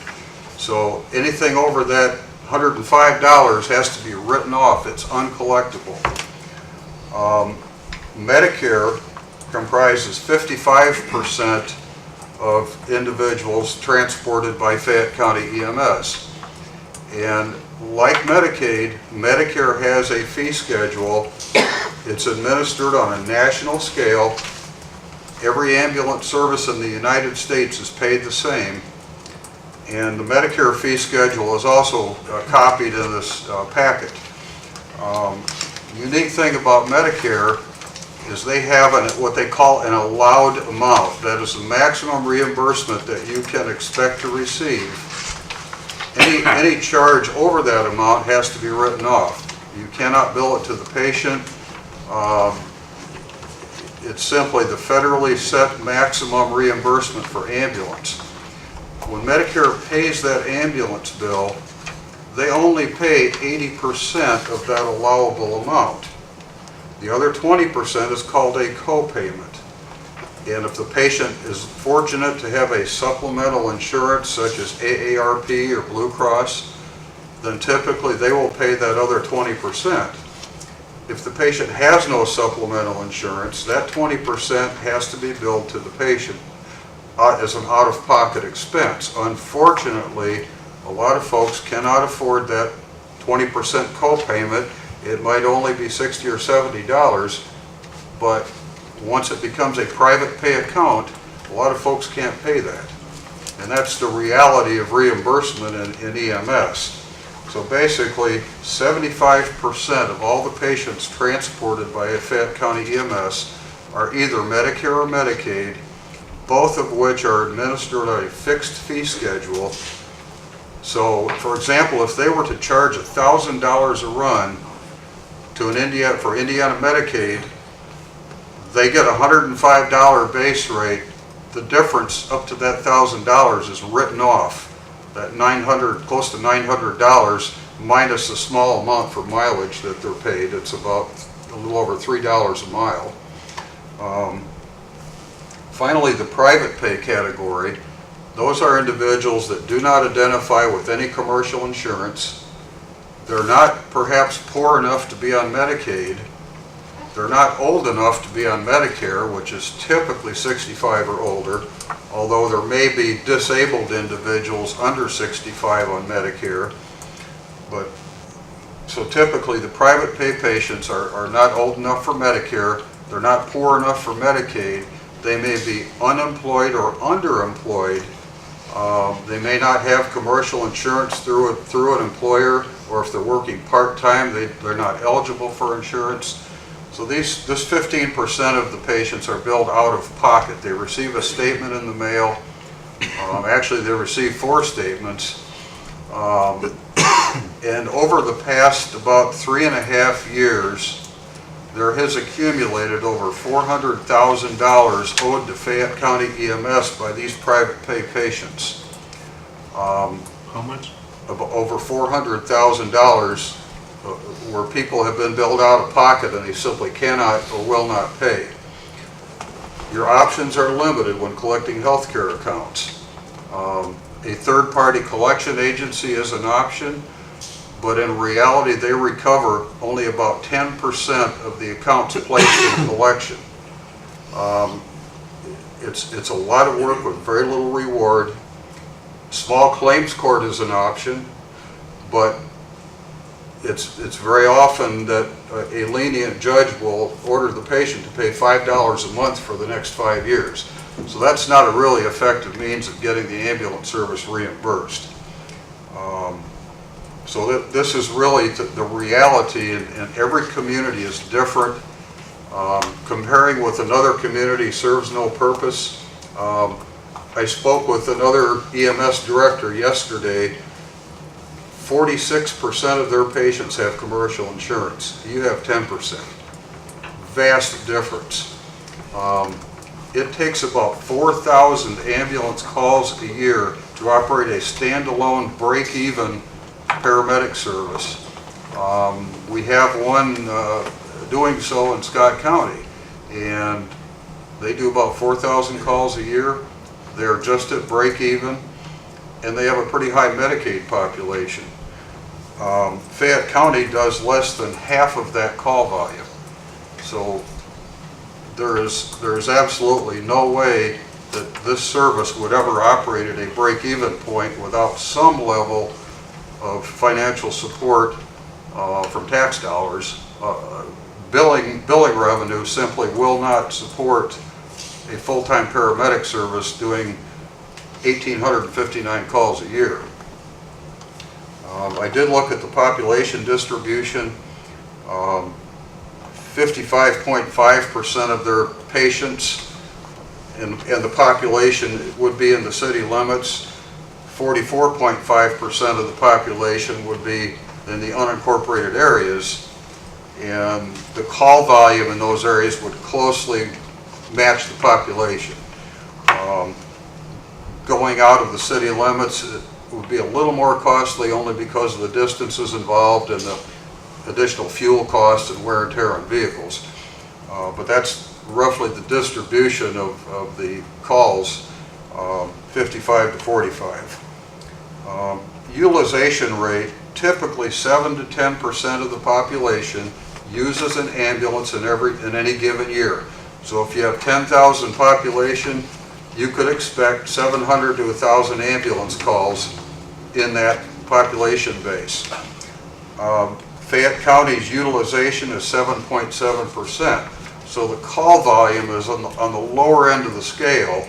O: So anything over that $105 has to be written off. It's uncollectible. Medicare comprises 55% of individuals transported by Fayette County EMS. And like Medicaid, Medicare has a fee schedule. It's administered on a national scale. Every ambulance service in the United States is paid the same. And the Medicare fee schedule is also copied in this packet. Unique thing about Medicare is they have what they call an allowed amount. That is the maximum reimbursement that you can expect to receive. Any charge over that amount has to be written off. You cannot bill it to the patient. It's simply the federally set maximum reimbursement for ambulance. When Medicare pays that ambulance bill, they only pay 80% of that allowable amount. The other 20% is called a co-payment. And if the patient is fortunate to have a supplemental insurance such as AARP or Blue Cross, then typically they will pay that other 20%. If the patient has no supplemental insurance, that 20% has to be billed to the patient. as an out-of-pocket expense. Unfortunately, a lot of folks cannot afford that 20% copayment. It might only be $60 or $70, but once it becomes a private pay account, a lot of folks can't pay that. And that's the reality of reimbursement in EMS. So basically, 75% of all the patients transported by Fayette County EMS are either Medicare or Medicaid, both of which are administered on a fixed fee schedule. So, for example, if they were to charge $1,000 a run to for Indiana Medicaid, they get a $105 base rate. The difference up to that $1,000 is written off. That close to $900 minus a small amount for mileage that they're paid. It's about a little over $3 a mile. Finally, the private pay category. Those are individuals that do not identify with any commercial insurance. They're not perhaps poor enough to be on Medicaid. They're not old enough to be on Medicare, which is typically 65 or older, although there may be disabled individuals under 65 on Medicare. But so typically the private pay patients are not old enough for Medicare. They're not poor enough for Medicaid. They may be unemployed or underemployed. They may not have commercial insurance through an employer, or if they're working part-time, they're not eligible for insurance. So this 15% of the patients are billed out of pocket. They receive a statement in the mail. Actually, they receive 4 statements. And over the past about 3.5 years, there has accumulated over $400,000 owed to Fayette County EMS by these private pay patients.
A: How much?
O: Over $400,000 where people have been billed out of pocket and they simply cannot or will not pay. Your options are limited when collecting health care accounts. A third-party collection agency is an option, but in reality they recover only about 10% of the accounts placed in collection. It's a lot of work with very little reward. Small claims court is an option, but it's very often that a lenient judge will order the patient to pay $5 a month for the next 5 years. So that's not a really effective means of getting the ambulance service reimbursed. So this is really the reality, and every community is different. Comparing with another community serves no purpose. I spoke with another EMS director yesterday. 46% of their patients have commercial insurance. You have 10%. Vast difference. It takes about 4,000 ambulance calls a year to operate a standalone break-even paramedic service. We have one doing so in Scott County, and they do about 4,000 calls a year. They're just at break-even, and they have a pretty high Medicaid population. Fayette County does less than half of that call volume. So there is absolutely no way that this service would ever operate at a break-even point without some level of financial support from tax dollars. Billing revenue simply will not support a full-time paramedic service doing 1,859 calls a year. I did look at the population distribution. 55.5% of their patients and the population would be in the city limits. 44.5% of the population would be in the unincorporated areas, and the call volume in those areas would closely match the population. Going out of the city limits, it would be a little more costly only because of the distances involved and the additional fuel costs and wear and tear on vehicles. But that's roughly the distribution of the calls, 55 to 45. Utilization rate, typically 7 to 10% of the population uses an ambulance in any given year. So if you have 10,000 population, you could expect 700 to 1,000 ambulance calls in that population base. Fayette County's utilization is 7.7%. So the call volume is on the lower end of the scale.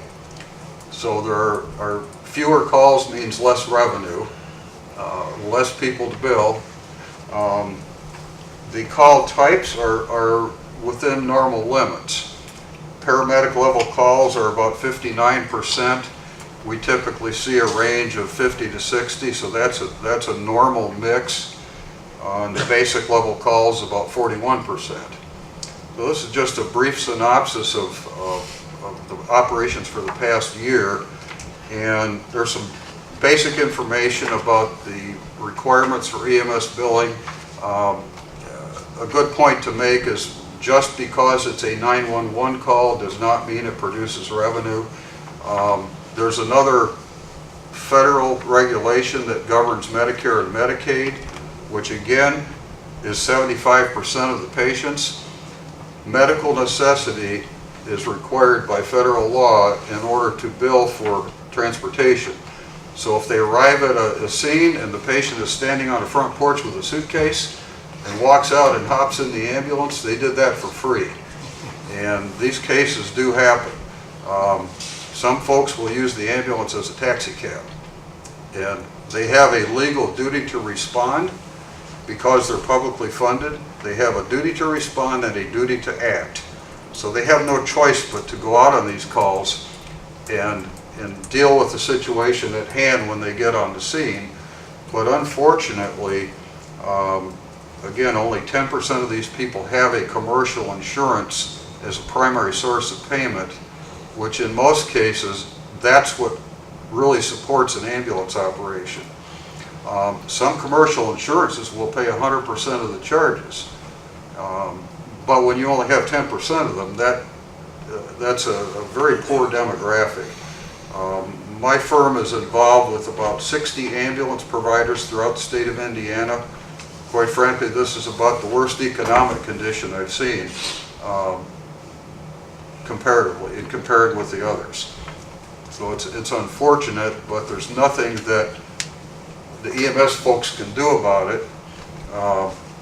O: So there are fewer calls means less revenue, less people to bill. The call types are within normal limits. Paramedic level calls are about 59%. We typically see a range of 50 to 60, so that's a normal mix. On the basic level calls, about 41%. So this is just a brief synopsis of the operations for the past year, and there's some basic information about the requirements for EMS billing. A good point to make is just because it's a 911 call does not mean it produces revenue. There's another federal regulation that governs Medicare and Medicaid, which again is 75% of the patients. Medical necessity is required by federal law in order to bill for transportation. So if they arrive at a scene and the patient is standing on a front porch with a suitcase and walks out and hops in the ambulance, they did that for free. And these cases do happen. Some folks will use the ambulance as a taxi cab, and they have a legal duty to respond because they're publicly funded. They have a duty to respond and a duty to act. So they have no choice but to go out on these calls and deal with the situation at hand when they get on the scene. But unfortunately, again, only 10% of these people have a commercial insurance as a primary source of payment, which in most cases, that's what really supports an ambulance operation. Some commercial insurances will pay 100% of the charges, but when you only have 10% of them, that's a very poor demographic. My firm is involved with about 60 ambulance providers throughout the state of Indiana. Quite frankly, this is about the worst economic condition I've seen comparatively, and compared with the others. So it's unfortunate, but there's nothing that the EMS folks can do about it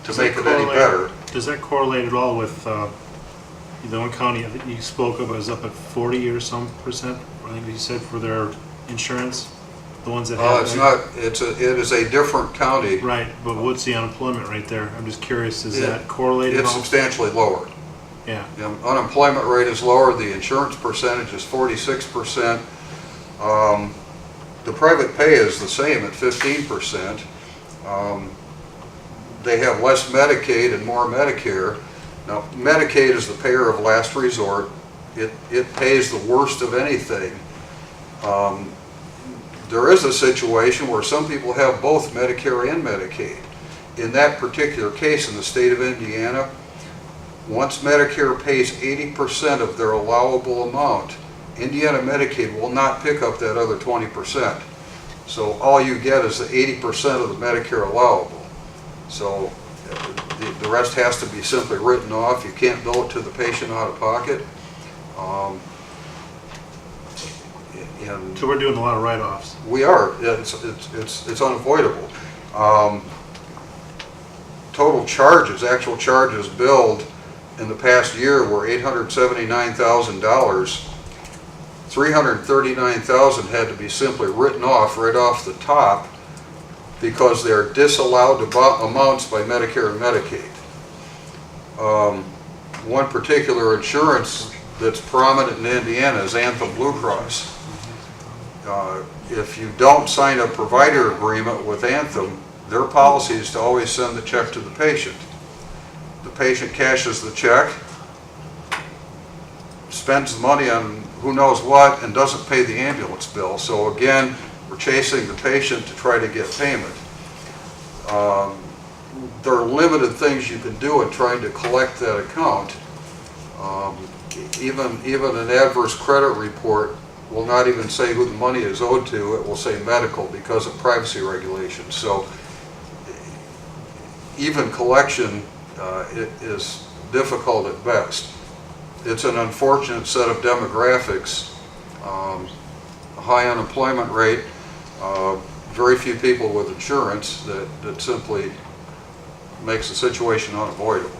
O: to make it any better.
A: Does that correlate at all with the one county that you spoke of was up at 40 or some percent? I think you said for their insurance, the ones that have.
O: It's not. It is a different county.
A: Right, but what's the unemployment rate there? I'm just curious. Is that correlated?
O: It's substantially lower.
A: Yeah.
O: The unemployment rate is lower. The insurance percentage is 46%. The private pay is the same at 15%. They have less Medicaid and more Medicare. Now, Medicaid is the payer of last resort. It pays the worst of anything. There is a situation where some people have both Medicare and Medicaid. In that particular case, in the state of Indiana, once Medicare pays 80% of their allowable amount, Indiana Medicaid will not pick up that other 20%. So all you get is the 80% of the Medicare allowable. So the rest has to be simply written off. You can't bill it to the patient out of pocket.
A: So we're doing a lot of write-offs.
O: We are. It's unavoidable. Total charges, actual charges billed in the past year were $879,000. $339,000 had to be simply written off right off the top because they're disallowed amounts by Medicare and Medicaid. One particular insurance that's prominent in Indiana is Anthem Blue Cross. If you don't sign a provider agreement with Anthem, their policy is to always send the check to the patient. The patient cashes the check, spends the money on who knows what, and doesn't pay the ambulance bill. So again, we're chasing the patient to try to get payment. There are limited things you can do in trying to collect that account. Even an adverse credit report will not even say who the money is owed to. It will say medical because of privacy regulations. So even collection it is difficult at best. It's an unfortunate set of demographics. a high unemployment rate, very few people with insurance, that simply makes the situation unavoidable.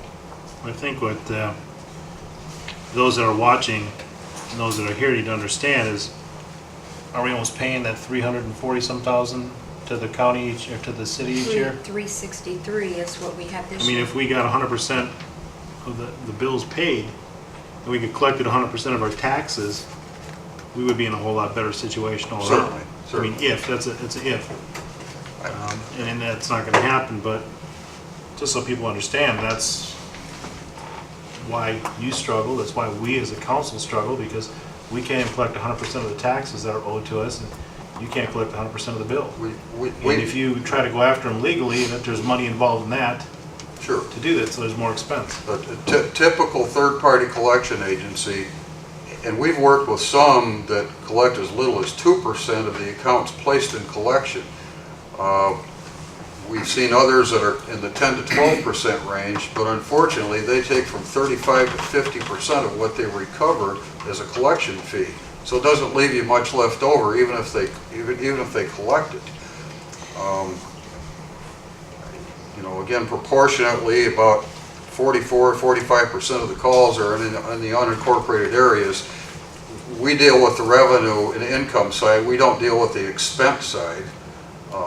A: I think what those that are watching and those that are here need to understand is, are we almost paying that 340-some thousand to the county each, or to the city each year?
D: 363 is what we have this
A: I mean,
D: year.
A: if we got 100% of the bills paid, and we could collect 100% of our taxes, we would be in a whole lot better situation all around.
O: Certainly.
A: I mean, if, it's an if. And that's not gonna happen, but just so people understand, that's why you struggle, that's why we as a council struggle, because we can't even collect 100% of the taxes that are owed to us, and you can't collect 100% of the bill. And if you try to go after them legally, that there's money involved in that.
O: Sure.
A: To do that, so there's more expense.
O: A typical third-party collection agency, and we've worked with some that collect as little as 2% of the accounts placed in collection. We've seen others that are in the 10 to 12% range, but unfortunately, they take from 35 to 50% of what they recover as a collection fee. So it doesn't leave you much left over, even if they collect it. You know, again, proportionately, about 45% of the calls are in the unincorporated areas. We deal with the revenue and income side. We don't deal with the expense side.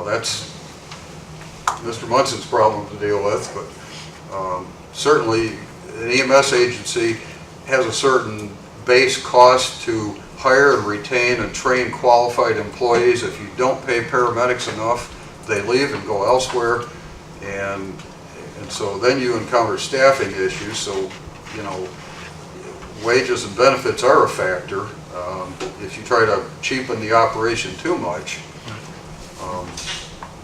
O: That's Mr. Munson's problem to deal with, but certainly an EMS agency has a certain base cost to hire and retain and train qualified employees. If you don't pay paramedics enough, they leave and go elsewhere, and so then you encounter staffing issues. So, you know, wages and benefits are a factor if you try to cheapen the operation too much.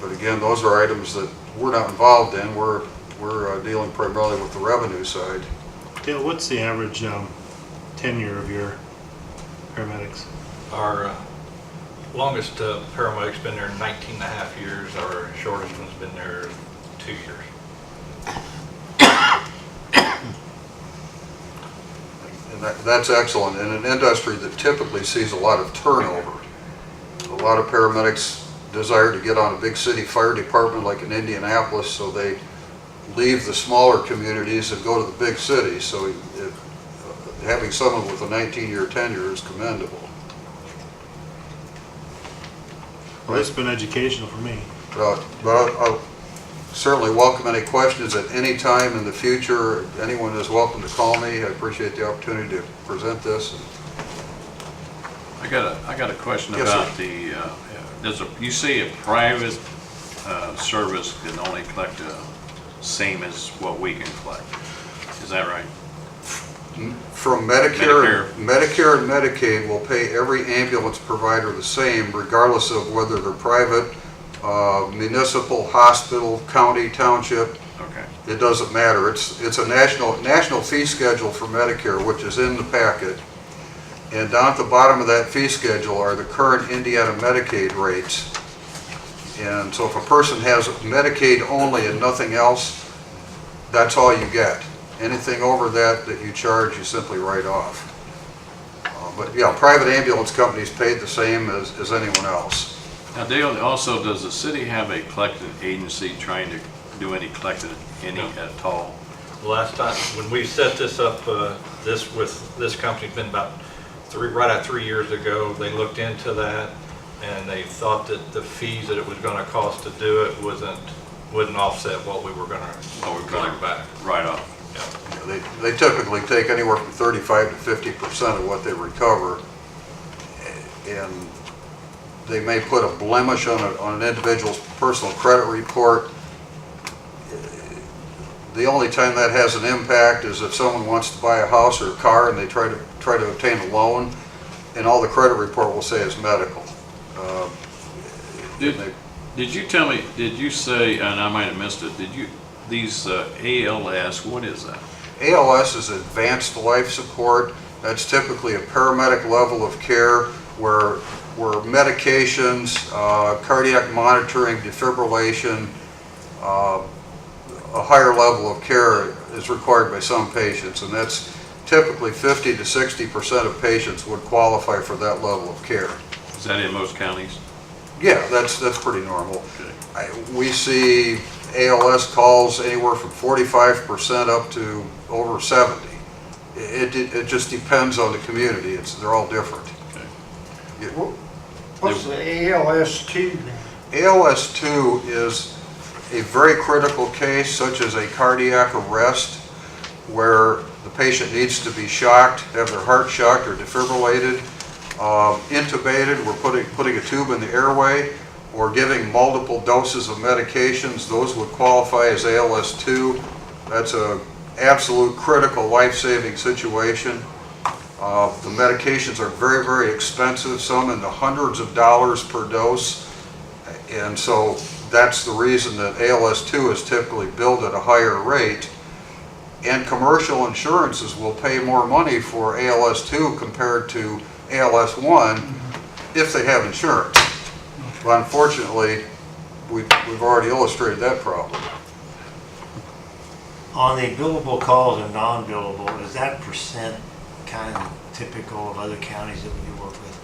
O: But again, those are items that we're not involved in. We're dealing primarily with the revenue side.
A: Dale, what's the average tenure of your paramedics?
N: Our longest paramedic's been there 19 and a half years. Our shortest one's been there 2 years.
O: And that's excellent. In an industry that typically sees a lot of turnover, a lot of paramedics desire to get on a big city fire department like in Indianapolis, so they leave the smaller communities and go to the big cities. So having someone with a 19-year tenure is commendable.
A: Well, it's been educational for me.
O: But I'll certainly welcome any questions at any time in the future. Anyone is welcome to call me. I appreciate the opportunity to present this.
M: I got a question
O: Yes,
M: about
O: sir.
M: you say a private service can only collect the same as what we can collect. Is that right?
O: From Medicare and Medicaid will pay every ambulance provider the same, regardless of whether they're private, municipal, hospital, county, township.
M: Okay.
O: It doesn't matter. It's a national fee schedule for Medicare, which is in the packet. And down at the bottom of that fee schedule are the current Indiana Medicaid rates. And so if a person has Medicaid only and nothing else, that's all you get. Anything over that you charge, you simply write off. But yeah, private ambulance companies paid the same as anyone else.
M: Now, Dale, also, does the city have a collecting agency trying to do any collecting at all?
N: The last time, when we set this up, with this company, it's been about right at 3 years ago. They looked into that, and they thought that the fees that it was going to cost to do it wouldn't offset what we were going to collect back.
M: Right off.
O: Yeah, they typically take anywhere from 35 to 50% of what they recover, and they may put a blemish on an individual's personal credit report. The only time that has an impact is if someone wants to buy a house or a car and they try to obtain a loan, and all the credit report will say is medical.
M: Did you tell me? Did you say? And I might have missed it. These ALS? What is that?
O: ALS is advanced life support. That's typically a paramedic level of care where medications, cardiac monitoring, defibrillation, a higher level of care is required by some patients, and that's typically 50 to 60% of patients would qualify for that level of care.
M: Is that in most counties?
O: Yeah, that's pretty normal. We see ALS calls anywhere from 45% up to over 70. It just depends on the community. They're all different.
H: What's the ALS2?
O: ALS2 is a very critical case, such as a cardiac arrest, where the patient needs to be shocked, have their heart shocked or defibrillated, intubated, we're putting a tube in the airway, or giving multiple doses of medications. Those would qualify as ALS2. That's an absolute critical life-saving situation. The medications are very, very expensive, some in the hundreds of dollars per dose, and so that's the reason that ALS2 is typically billed at a higher rate. And commercial insurances will pay more money for ALS2 compared to ALS1 if they have insurance. But unfortunately, we've already illustrated that problem.
H: On the billable calls and non-billable, is that percent kind of typical of other counties that you work with?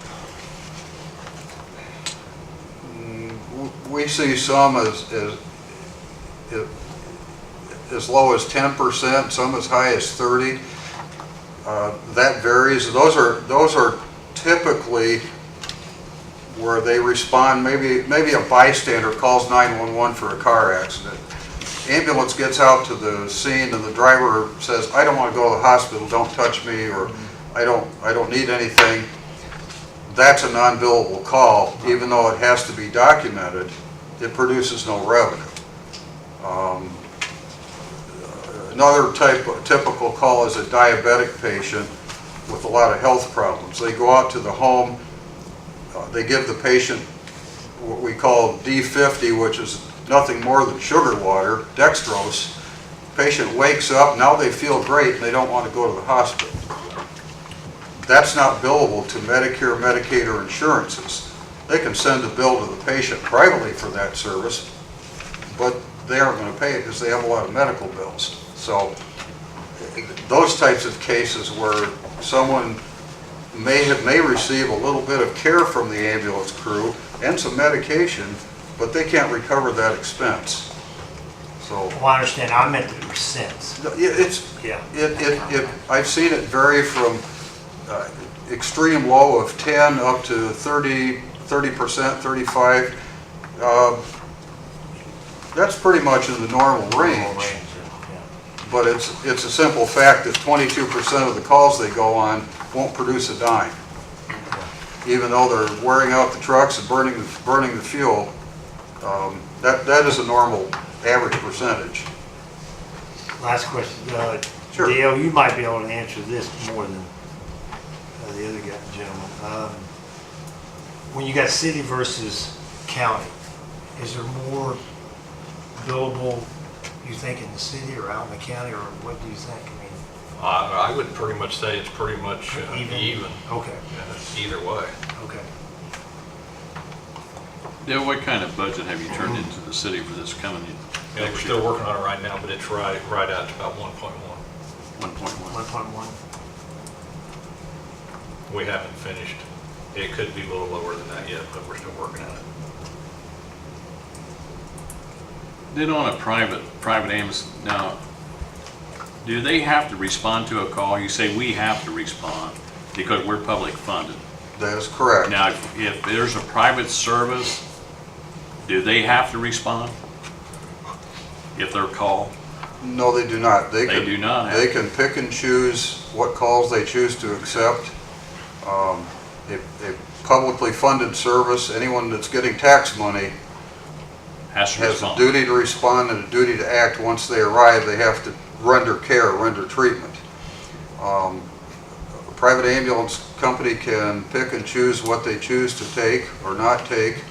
O: We see some as low as 10%, some as high as 30%. That varies. Those are typically where they respond. Maybe a bystander calls 911 for a car accident. Ambulance gets out to the scene and the driver says, "I don't want to go to the hospital. Don't touch me," or "I don't need anything." That's a non-billable call, even though it has to be documented. It produces no revenue. Another typical call is a diabetic patient with a lot of health problems. They go out to the home, they give the patient what we call D50, which is nothing more than sugar water, dextrose. Patient wakes up, now they feel great and they don't want to go to the hospital. That's not billable to Medicare, Medicaid, or insurances. They can send a bill to the patient privately for that service, but they aren't going to pay it because they have a lot of medical bills. So those types of cases where someone may receive a little bit of care from the ambulance crew and some medication, but they can't recover that expense. So,
H: Well, I understand. I meant the percents.
O: I've seen it vary from extreme low of 10 up to 30%, 35%. That's pretty much in the normal range. But it's a simple fact that 22% of the calls they go on won't produce a dime. Even though they're wearing out the trucks and burning the fuel, that is a normal average percentage.
H: Last question.
O: Sure.
H: Dale, you might be able to answer this more than the other gentleman. When you got city versus county, is there more billable, you think, in the city or out in the county, or what do you think?
N: I would pretty much say it's pretty much even.
H: Okay.
N: Either way.
H: Okay.
M: Dale, what kind of budget have you turned into the city for this coming
N: Yeah, we're still working on it right now, but it's right out to about 1.1.
M: 1.1.
N: We haven't finished. It could be a little lower than that yet, but we're still working on it.
M: Then on a private ambulance, now, do they have to respond to a call? You say we have to respond because we're public funded.
O: That is correct.
M: Now, if there's a private service, do they have to respond if they're called?
O: No, they do not.
M: They do not have
O: They
M: to.
O: can pick and choose what calls they choose to accept. A publicly funded service, anyone that's getting tax money
M: Has to
O: has a
M: respond.
O: duty to respond and a duty to act. Once they arrive, they have to render care, render treatment. A private ambulance company can pick and choose what they choose to take or not take.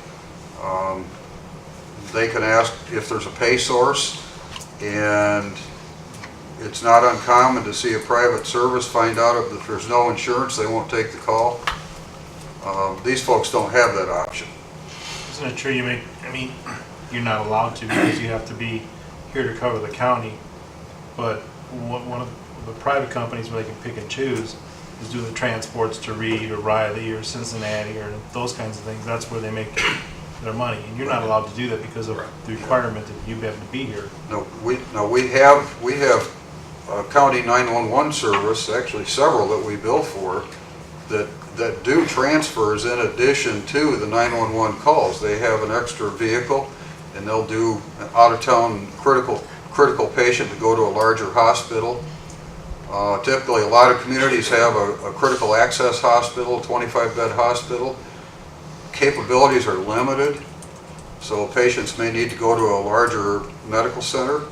O: They can ask if there's a pay source, and it's not uncommon to see a private service find out if there's no insurance, they won't take the call. These folks don't have that option.
A: Isn't it true you're not allowed to because you have to be here to cover the county, but one of But private companies where they can pick and choose is doing the transports to Reed or Riley or Cincinnati or those kinds of things. That's where they make their money. And you're not allowed to do that because of the requirement that you have to be here.
O: No, we have a county 911 service, actually several that we bill for, that do transfers in addition to the 911 calls. They have an extra vehicle and they'll do an out-of-town critical patient to go to a larger hospital. Typically, a lot of communities have a critical access hospital, 25-bed hospital. Capabilities are limited, so patients may need to go to a larger medical center,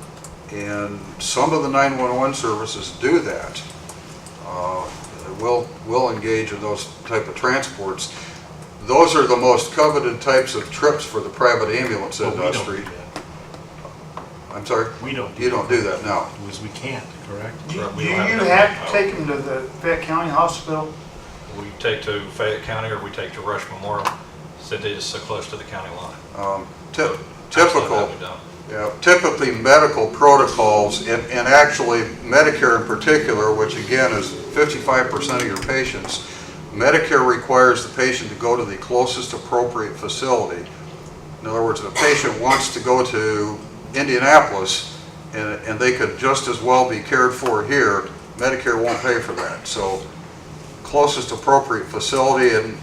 O: and some of the 911 services do that. We'll engage in those type of transports. Those are the most coveted types of trips for the private ambulance industry. I'm sorry?
A: We don't.
O: You don't do that now.
A: Because we can't, correct?
E: Do you have to take them to the Fayette County Hospital?
N: We take to Fayette County or we take to Rush Memorial, since it is so close to the county line.
O: Typically medical protocols, and actually Medicare in particular, which again is 55% of your patients, Medicare requires the patient to go to the closest appropriate facility. In other words, if a patient wants to go to Indianapolis and they could just as well be cared for here, Medicare won't pay for that. So closest appropriate facility, and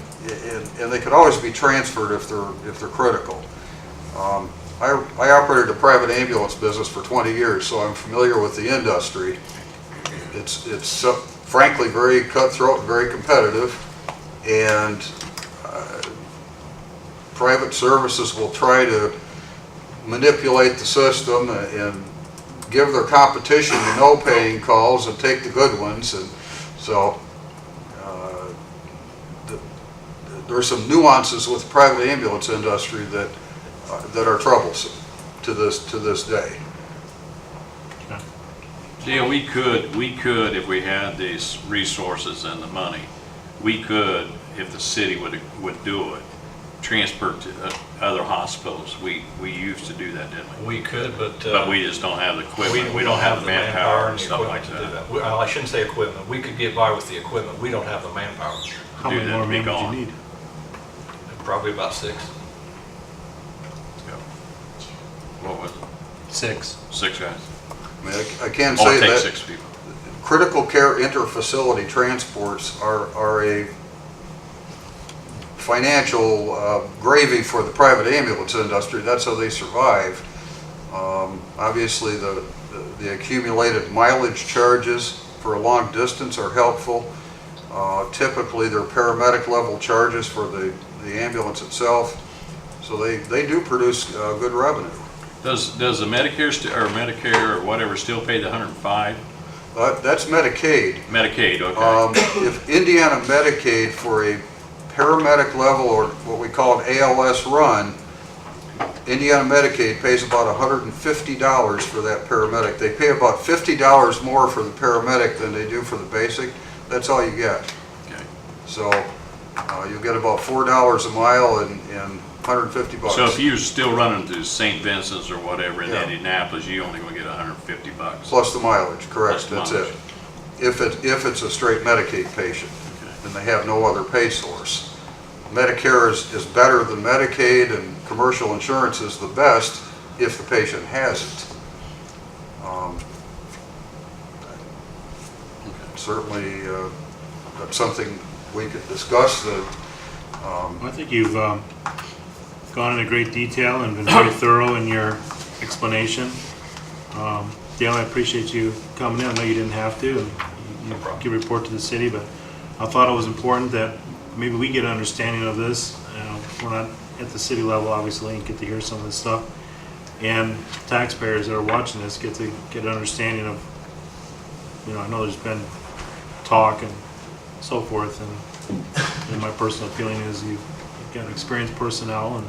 O: they could always be transferred if they're critical. I operated a private ambulance business for 20 years, so I'm familiar with the industry. It's frankly very cutthroat and very competitive, and private services will try to manipulate the system and give their competition the no-paying calls and take the good ones, and so there's some nuances with the private ambulance industry that are troublesome to this day.
M: Yeah, we could, if we had these resources and the money, we could, if the city would do it, transfer to other hospitals. We used to do that, didn't we?
N: We could,
M: but we just don't have the equipment. We don't have the manpower and stuff like that.
N: Well, I shouldn't say equipment. We could get by with the equipment. We don't have the manpower.
A: How many more men would you need?
N: Probably about 6.
M: What was it?
A: 6.
M: 6 guys.
O: I mean, I can say
M: take
O: that
M: 6 people.
O: Critical care interfacility transports are a financial gravy for the private ambulance industry. That's how they survive. Obviously, the accumulated mileage charges for a long distance are helpful. Typically, they're paramedic level charges for the ambulance itself. So they do produce good revenue.
M: Does the Medicare or whatever still pay the 105?
O: That's Medicaid.
M: Medicaid, okay.
O: If Indiana Medicaid for a paramedic level, or what we call an ALS run, Indiana Medicaid pays about $150 for that paramedic. They pay about $50 more for the paramedic than they do for the basic. That's all you get.
M: Okay.
O: So you'll get about $4 a mile and $150.
M: So if you're still running to St. Vincent's or whatever in
O: Yeah.
M: Indianapolis, you only gonna get $150.
O: Plus the mileage, correct,
M: Plus
O: that's
M: the
O: it. If it's a straight Medicaid patient, then they have no other pay source. Medicare is better than Medicaid, and commercial insurance is the best if the patient has it. Certainly, that's something we could discuss.
A: I think you've gone into great detail and been very thorough in your explanation. Dale, I appreciate you coming in. I know you didn't have to, and you give a report to the city, but I thought it was important that maybe we get an understanding of this. We're not at the city level, obviously, and get to hear some of this stuff. And taxpayers that are watching this get to get an understanding of, I know there's been talk and so forth, and my personal feeling is you've got experienced personnel, and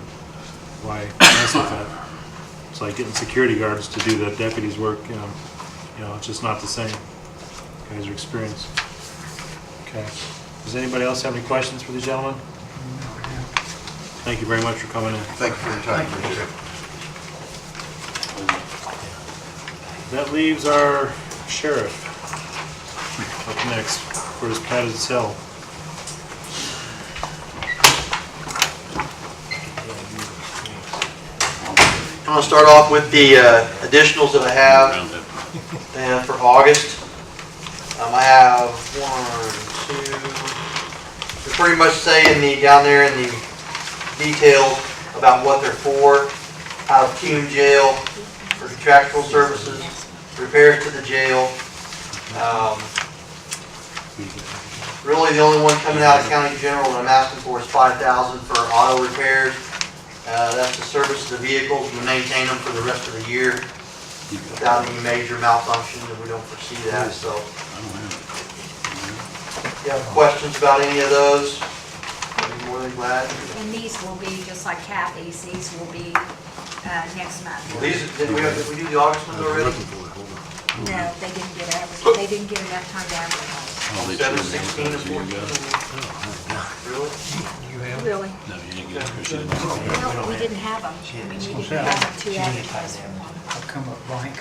A: why mess with that? It's like getting security guards to do the deputies' work, it's just not the same. You guys are experienced. Okay. Does anybody else have any questions for the gentleman? Thank you very much for coming in.
O: Thank you for your time.
A: That leaves our sheriff. up next for his padded cell.
K: I'm gonna start off with the additionals that I have and for August. I have 1, 2, they pretty much say down there in the details about what they're for. Out of Cume Jail for contractual services, repairs to the jail. Really, the only one coming out of County General that I'm asking for is $5,000 for auto repairs. That's to service the vehicles and maintain them for the rest of the year without any major malfunctions, and we don't foresee that, so. If you have questions about any of those, I'd be more than glad.
D: And these will be, just like Kathy's, these will be next month.
K: Did we do the August ones already?
D: No, they didn't get they didn't get enough time to advertise.
K: 7, 16, and 14? Really?
D: Really?
M: No, you didn't get it because you didn't.
D: No, we didn't have them. We needed to have them to advertise for one.
E: I'll come up blank.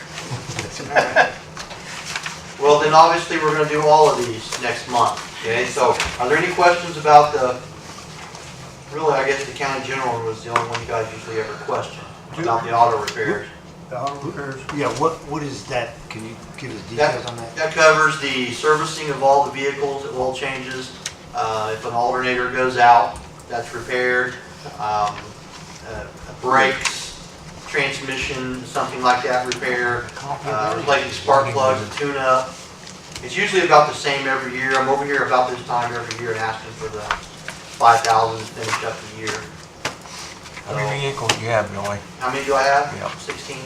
K: Well, then obviously we're gonna do all of these next month, okay? So, are there any questions about really, I guess the county general was the only one you guys usually ever question, about the auto repairs.
H: The auto repairs? Yeah, what is that? Can you give us details on that?
K: That covers the servicing of all the vehicles, oil changes. If an alternator goes out, that's repaired. Brakes, transmission, something like that, repair. Replacing spark plugs, a tune-up. It's usually about the same every year. I'm over here about this time every year and asking for the $5,000 to finish up the year.
F: How many vehicles do you have, Billy?
K: How many do I have?
F: Yep.
K: 16.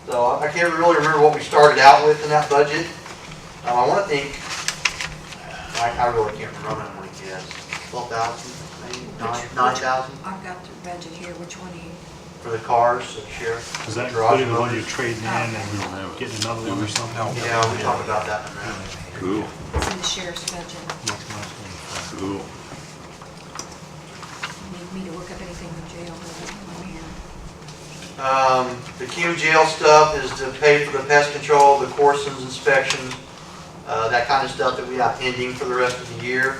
K: So I can't really remember what we started out with in that budget. I want to think, I really can't remember how many it is. 12,000, maybe 9,000
D: I've got the budget here, which one are you?
K: for the cars, so the sheriff.
A: Is that
K: garage
A: including the one
K: motors.
A: you're trading in and getting another one or something?
K: Yeah, we talked about that in a minute.
M: Cool,
D: It's in the sheriff's budget.
M: cool.
D: Need me to look up anything in jail, but I don't know here.
K: The Cume jail stuff is to pay for the pest control, the Corson's inspections, that kind of stuff that we have pending for the rest of the year.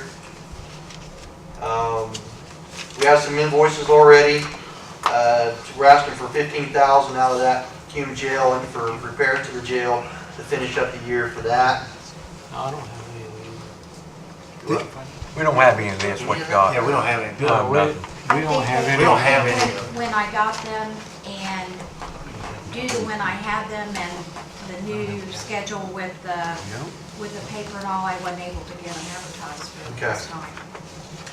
K: We have some invoices already. We're asking for $15,000 out of that Cume jail and for repairs to the jail to finish up the year for that.
G: No, I don't have any of these.
F: We don't have any of this, what you got?
H: Yeah, we don't have any.
G: No, we don't have any.
H: We don't have any.
D: When I got them and due to when I had them and the new schedule with the paper and all, I wasn't able to get them advertised for
K: Okay.
D: this time.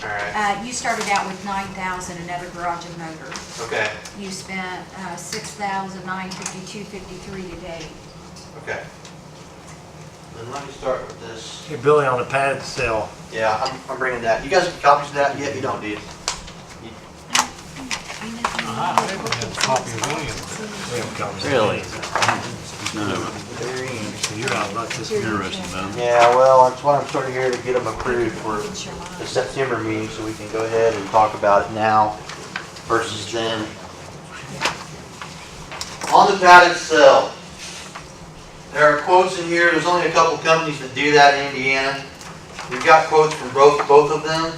K: All right.
D: You started out with 9,000 another garage and motor.
K: Okay.
D: You spent 6,952.53 today.
K: Okay. Then let me start with this.
H: Hey, Billy, on the padded cell.
K: Yeah, I'm bringing that. You guys have copies of that yet? You don't, do you?
G: I didn't have a copy of any of it.
E: Really?
M: None of
H: So you're out of luck this
M: it. Interesting, man.
K: Yeah, well, that's why I'm sort of here to get them approved for the September meeting, so we can go ahead and talk about it now versus then. On the padded cell, there are quotes in here. There's only a couple companies that do that in Indiana. We've got quotes from both of them.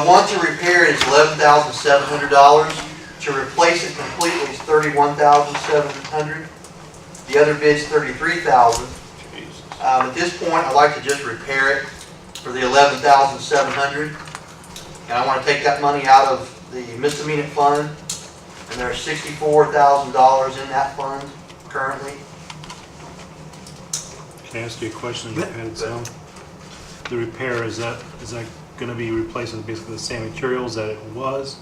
K: One to repair it is $11,700. To replace it completely is $31,700. The other bid's $33,000. At this point, I'd like to just repair it for the $11,700. And I want to take that money out of the misdemeanor fund. And there's $64,000 in that fund currently.
A: Can I ask you a question? You had some. The repair, is that going to be replacing basically the same materials that it was?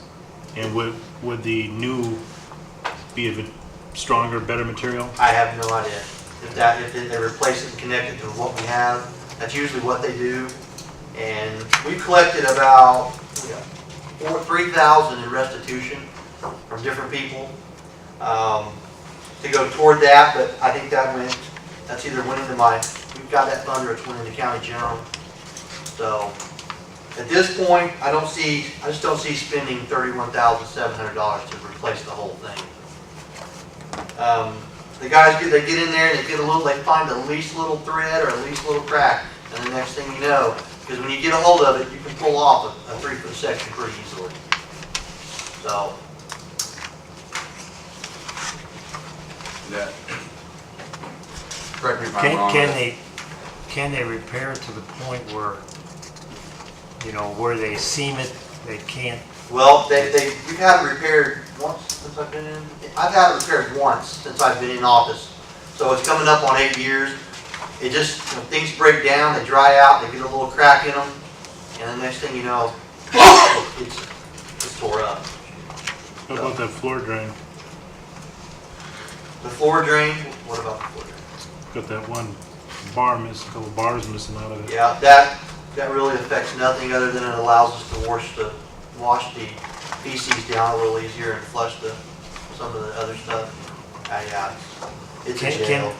A: And would the new be a stronger, better material?
K: I have no idea. If they replace it and connect it to what we have, that's usually what they do. And we collected about 3,000 in restitution from different people to go toward that, but I think that's either went into we've got that fund or it's went into county general. So at this point, I just don't see spending $31,700 to replace the whole thing. the guys they get in there and they find the least little thread or the least little crack, and the next thing you know, because when you get a hold of it, you can pull off a 3-foot section pretty easily. So,
I: That, correct me if I'm wrong.
H: Can they repair it to the point where, where they seam it, they can't?
K: well, we've had it repaired once since I've been in. I've had it repaired once since I've been in office, so it's coming up on 8 years. It just things break down, they dry out, they get a little crack in them, and the next thing you know, it's tore up.
A: How about that floor drain?
K: The floor drain. What about the floor drain?
A: Got that one bar missing, a couple bars missing out of it.
K: Yeah, that really affects nothing other than it allows us to wash the feces down a little easier and flush some of the other stuff. Yeah, it's a jail.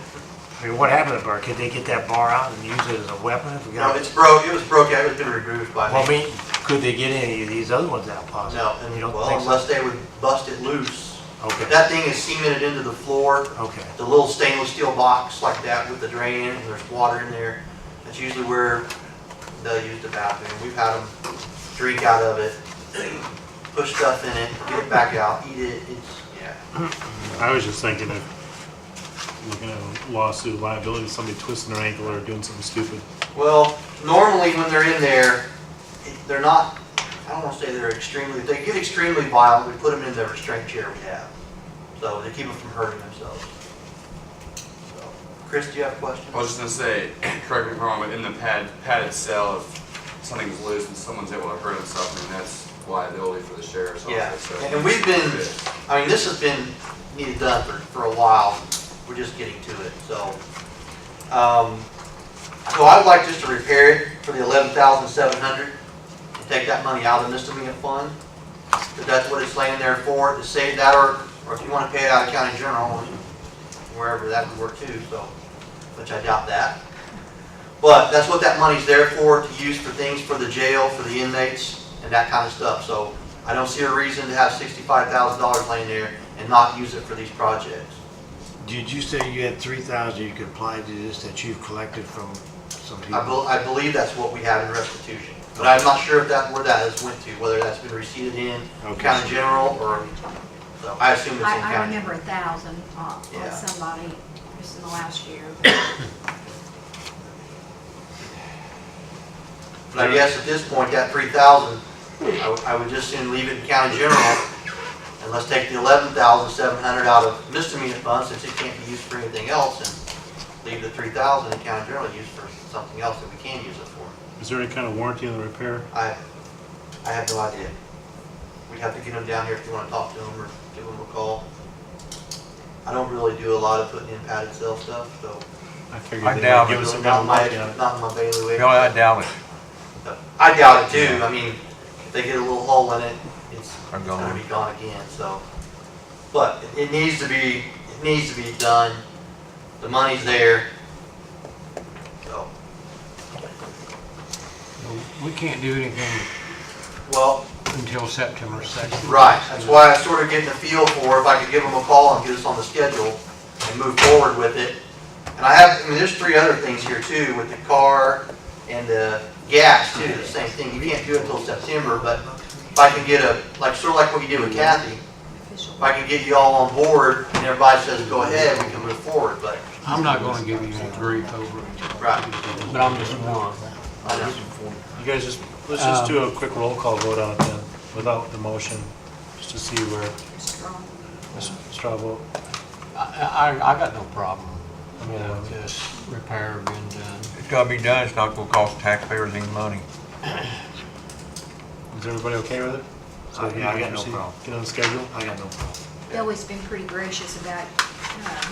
H: What happened to the bar? Could they get that bar out and use it as a weapon? If we
K: No,
H: got
K: it's broke. It was broke. It was been removed by me.
H: Well, I mean, could they get any of these other ones out possibly?
K: No,
H: You don't
K: well,
H: think so?
K: unless they would bust it loose.
H: Okay.
K: If that thing is cemented into the floor,
H: Okay.
K: the little stainless steel box like that with the drain in it, and there's water in there, that's usually where they'll use the bathroom. We've had them drink out of it, push stuff in it, get it back out, eat it.
A: I was just thinking of looking at a lawsuit liability, somebody twisting their ankle or doing something stupid.
K: Well, normally when they're in there, they're not, I don't want to say they're extremely, if they get extremely violent, we put them in the restraint chair we have. So they keep them from hurting themselves. So, Chris, do you have a question?
I: I was just gonna say, correct me if I'm wrong, but in the padded cell, if something's loose and someone's able to hurt himself, I mean, that's liability for the sheriff's
K: Yeah,
I: office. So
K: and we've been, I mean, this has been needed done for a while. We're just getting to it, so. So I'd like just to repair it for the $11,700 and take that money out of the misdemeanor fund. If that's what it's laying there for, to save that, or if you want to pay it out of county general, wherever that would work too, so, which I doubt that. But that's what that money's there for, to use for things for the jail, for the inmates, and that kind of stuff. So I don't see a reason to have $65,000 laying there and not use it for these projects.
H: Did you say you had 3,000 you could apply to this that you've collected from some people?
K: I believe that's what we have in restitution, but I'm not sure if where that has went to, whether that's been receipted in county general or, so I assume it's in county.
D: I remember 1,000 on somebody just in the last year.
K: But I guess at this point, that 3,000, I would just soon leave it in county general, and let's take the 11,700 out of misdemeanor fund, since it can't be used for anything else, and leave the 3,000 in county general used for something else that we can use it for.
A: Is there any kind of warranty on the repair?
K: I have no idea. We'd have to get them down here if you want to talk to them or give them a call. I don't really do a lot of putting in padded cell stuff, so.
A: I figured
F: I
A: they
F: doubt
A: would
F: it.
A: give us a
K: Not
A: good
K: my,
A: money on it.
K: not my bailiwick.
F: No, I doubt it.
K: I doubt it too. I mean, if they get a little hole in it, it's
F: I'm
K: gonna
F: going.
K: be gone again, so. But it needs to be done. The money's there. So,
G: We can't do anything
K: well,
G: until September 2nd.
K: right. That's why I started getting a feel for if I could give them a call and get us on the schedule and move forward with it. And I mean, there's 3 other things here too, with the car and the gas too, the same thing. You can't do it until September, but if I can get sort of like what you did with Kathy, if I can get you all on board and everybody says go ahead, we can move forward, but.
G: I'm not going to give you any grief over it,
K: Right.
G: but I'm just one.
K: I know.
A: You guys let's just do a quick roll call vote on it then, without the motion, just to see where. Straw vote.
G: I got no problem with this repair being done.
F: It's gotta be done, it's not gonna cost taxpayers any money.
A: Is everybody okay with it? So
H: Yeah, I got no
A: proceed,
H: problem.
A: Get on the schedule?
H: I got no problem.
D: Billy's been pretty gracious about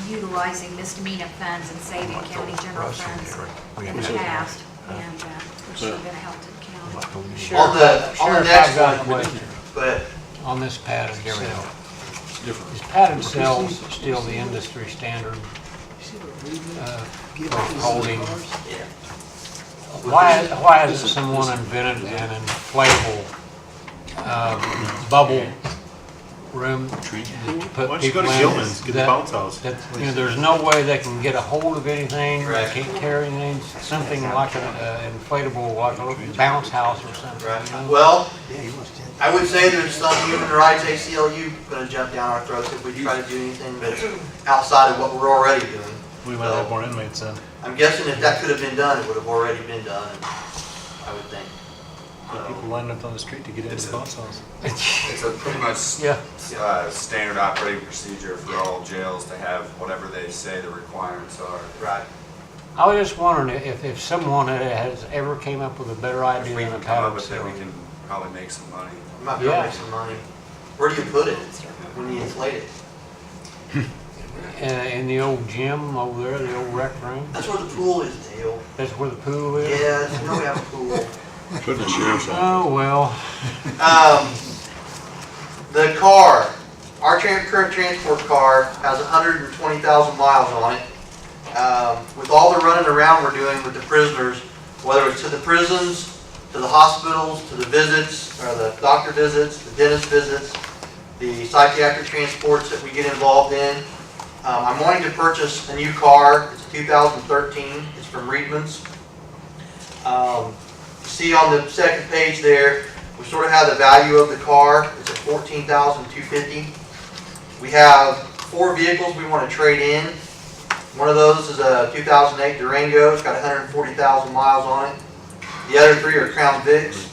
D: utilizing misdemeanor funds and saving county general funds in the past, and which has been a help to the county.
K: On the next
G: I've got a
K: one,
G: question.
K: but
G: On this padded cell. Is padded cells still the industry standard for holding? Why hasn't someone invented an inflatable bubble room. to put
A: Why don't you go to
G: people in
A: Gilman's, get the
G: that-
A: bounce house?
G: that, you know, there's no way they can get a hold of anything, they
K: Right.
G: can't carry anything, something like an inflatable, like a little bounce house or something. you know?
K: Well, I would say there's some human rights ACLU gonna jump down our throats if we try to do anything that's outside of what we're already doing.
A: We might have more inmates then.
K: I'm guessing if that could have been done, it would have already been done, I would think.
A: People lining up on the street to get into the bounce house.
I: It's a pretty much
G: Yeah.
I: standard operating procedure for all jails to have whatever they say the requirements are.
K: Right.
G: I was just wondering if someone has ever came up with a better
I: If
G: idea
I: we
G: than a
I: can come up
G: paddle
I: with it, we
G: ceiling.
I: can probably make some money.
K: You might be able to
G: Yeah.
K: make some money. Where do you put it when you inflate it?
G: In the old gym over there, the old rec room,
K: That's where the pool is, Dale.
G: that's where the pool is?
K: Yes, we know we have a pool.
M: Put the sheriff's office.
G: Oh, well,
K: The car, our current transport car has 120,000 miles on it. With all the running around we're doing with the prisoners, whether it's to the prisons, to the hospitals, to the visits, or the doctor visits, the dentist visits, the psychiatric transports that we get involved in, I'm wanting to purchase a new car. It's a 2013. It's from Reedman's. You see on the second page there, we sort of have the value of the car. It's at $14,250. We have 4 vehicles we want to trade in. One of those is a 2008 Durango. It's got 140,000 miles on it. The other 3 are Crown Vics.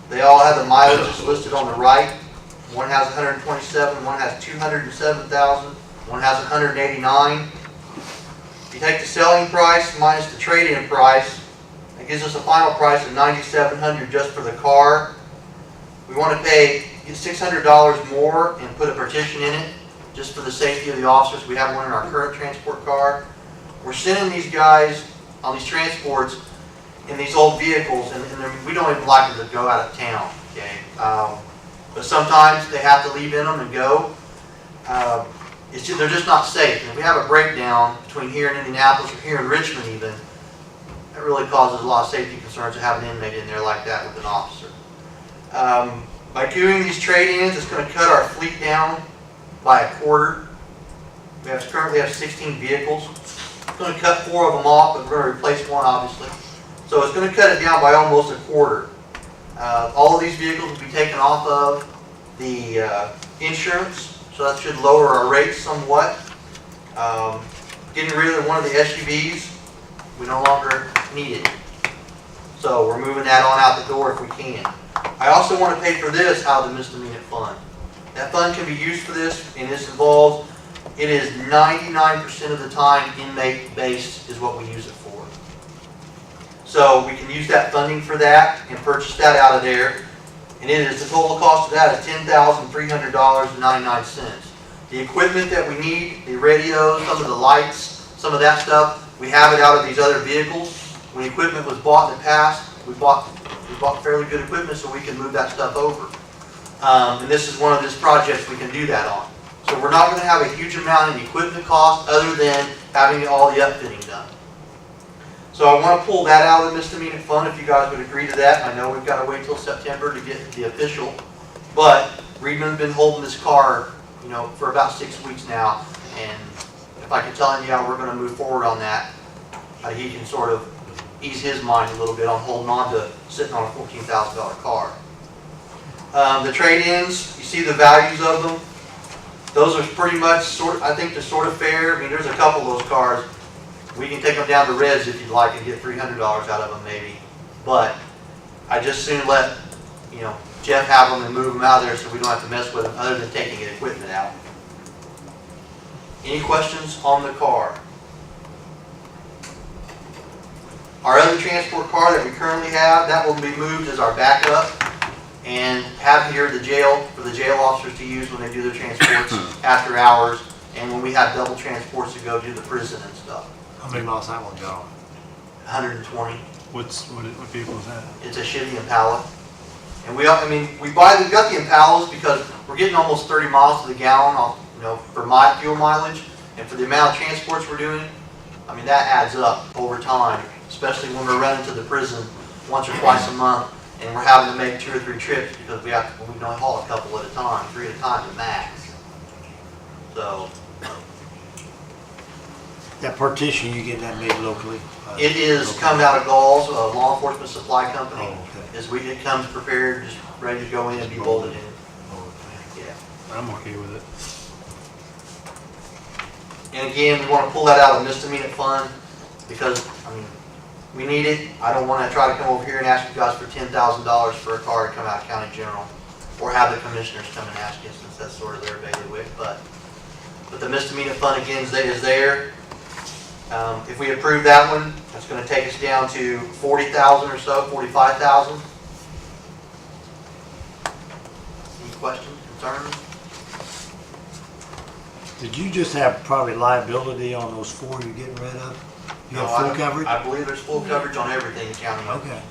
K: They all have the mileage that's listed on the right. One has 127, one has 207,000, one has 189. If you take the selling price minus the trade-in price, it gives us a final price of $9,700 just for the car. We want to pay $600 more and put a partition in it, just for the safety of the officers. We have one in our current transport car. We're sending these guys on these transports in these old vehicles, and we don't even like them to go out of town, okay? But sometimes they have to leave in them and go. They're just not safe. And if we have a breakdown between here and Indianapolis or here in Richmond even, that really causes a lot of safety concerns to have an inmate in there like that with an officer. By doing these trade-ins, it's going to cut our fleet down by 1/4. We currently have 16 vehicles. It's going to cut 4 of them off, but we're going to replace one, obviously. So it's going to cut it down by almost 1/4. All of these vehicles will be taken off of the insurance, so that should lower our rates somewhat. Getting rid of one of the SUVs, we no longer need it. So we're moving that on out the door if we can. I also want to pay for this out of the misdemeanor fund. That fund can be used for this, and this involves, it is 99% of the time inmate-based is what we use it for. So we can use that funding for that and purchase that out of there. And it is, the total cost of that is $10,300.99. The equipment that we need, the radios, some of the lights, some of that stuff, we have it out of these other vehicles. When equipment was bought in the past, we bought fairly good equipment so we can move that stuff over. And this is one of these projects we can do that on. So we're not going to have a huge amount in equipment cost other than having all the upfitting done. So I want to pull that out of the misdemeanor fund if you guys would agree to that. I know we've got to wait till September to get the official, but Reedman's been holding this car, for about 6 weeks now, and if I can tell him, we're going to move forward on that, he can sort of ease his mind a little bit on holding on to sitting on a $14,000 car. The trade-ins, you see the values of them. Those are pretty much I think they're sort of fair. I mean, there's a couple of those cars. We can take them down to Reds if you'd like and get $300 out of them maybe. But I just soon let, Jeff have them and move them out of there so we don't have to mess with them other than taking the equipment out. Any questions on the car? Our other transport car that we currently have, that will be moved as our backup and have here at the jail for the jail officers to use when they do their transports after hours and when we have double transports to go do the prison and stuff.
H: How many miles that one go?
K: 120.
A: What vehicle is that?
K: It's a Chevy Impala. And we've got the Impalas because we're getting almost 30 miles to the gallon for my fuel mileage and for the amount of transports we're doing. I mean, that adds up over time, especially when we're running to the prison once or twice a month and we're having to make 2 or 3 trips because we can only haul a couple at a time, 3 at a time at max. So
H: That partition, you getting that made locally?
K: it is coming out of Gauls, a law enforcement supply company.
H: Oh, okay.
K: It comes prepared, just ready to go in and be bolted in. Yeah.
E: I'm okay with it.
K: And again, we want to pull that out of the misdemeanor fund because, I mean, we need it. I don't want to try to come over here and ask you guys for $10,000 for a car to come out of county general, or have the commissioners come and ask you, since that's sort of their bailiwick. But the misdemeanor fund again is there. If we approve that one, that's going to take us down to 40,000 or so, 45,000. Any questions, concerns?
H: Did you just have probably liability on those 4 you're getting rid of? You
K: No,
H: have full coverage?
K: I believe there's full coverage on everything in county.
H: Okay.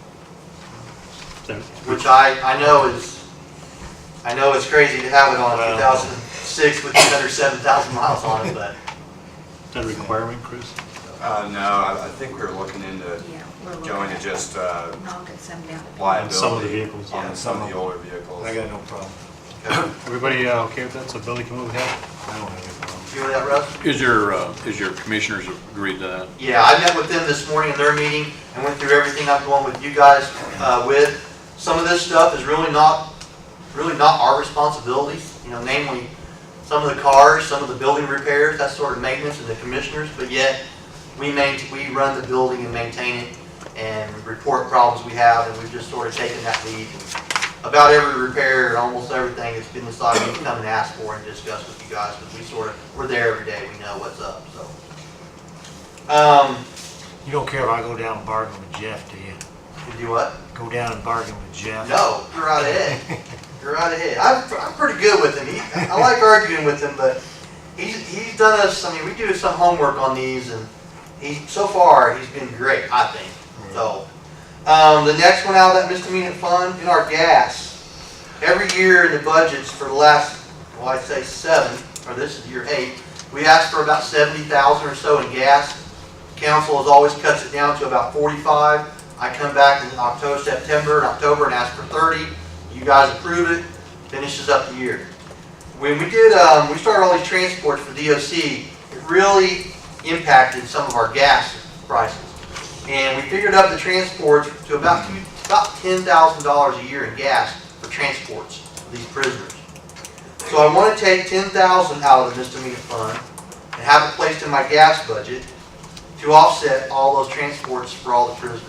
K: Which I know it's crazy to have it on a 2006 with another 7,000 miles on it, but.
E: Is that a requirement, Chris?
I: No, I think we were looking into
D: Yeah, we're looking
I: going to
D: at
I: just
D: knocking some down.
I: liability.
E: Some of the vehicles,
I: On
E: yeah.
I: some of the older vehicles.
H: I got no problem.
E: Everybody okay with that, so Billy can move ahead?
H: I don't have any problem.
K: You with that, Russ?
M: Is your commissioners agreed to that?
K: Yeah, I met with them this morning in their meeting and went through everything I'm going with you guys with. Some of this stuff is really not our responsibility, namely some of the cars, some of the building repairs, that's sort of maintenance and the commissioners, but yet we run the building and maintain it and report problems we have, and we've just sort of taken that lead. About every repair and almost everything that's been decided, we come and ask for and discuss with you guys, because we're there every day, we know what's up, so.
H: You don't care if I go down and bargain with Jeff, do you?
K: You do what?
H: Go down and bargain with Jeff?
K: No, you're right ahead. You're right ahead. I'm pretty good with him. I like arguing with him, but he's done us, we do some homework on these, and so far, he's been great, I think. So, the next one out of that misdemeanor fund, in our gas, every year in the budgets for the last, I'd say 7, or this is year 8, we asked for about 70,000 or so in gas. Council has always cuts it down to about 45. I come back in September and October and ask for 30. You guys approve it, finishes up the year. When we did, we started all these transports for DOC, it really impacted some of our gas prices. And we figured up the transports to about $10,000 a year in gas for transports for these prisoners. So I want to take $10,000 out of the misdemeanor fund and have it placed in my gas budget to offset all those transports for all the prisoners.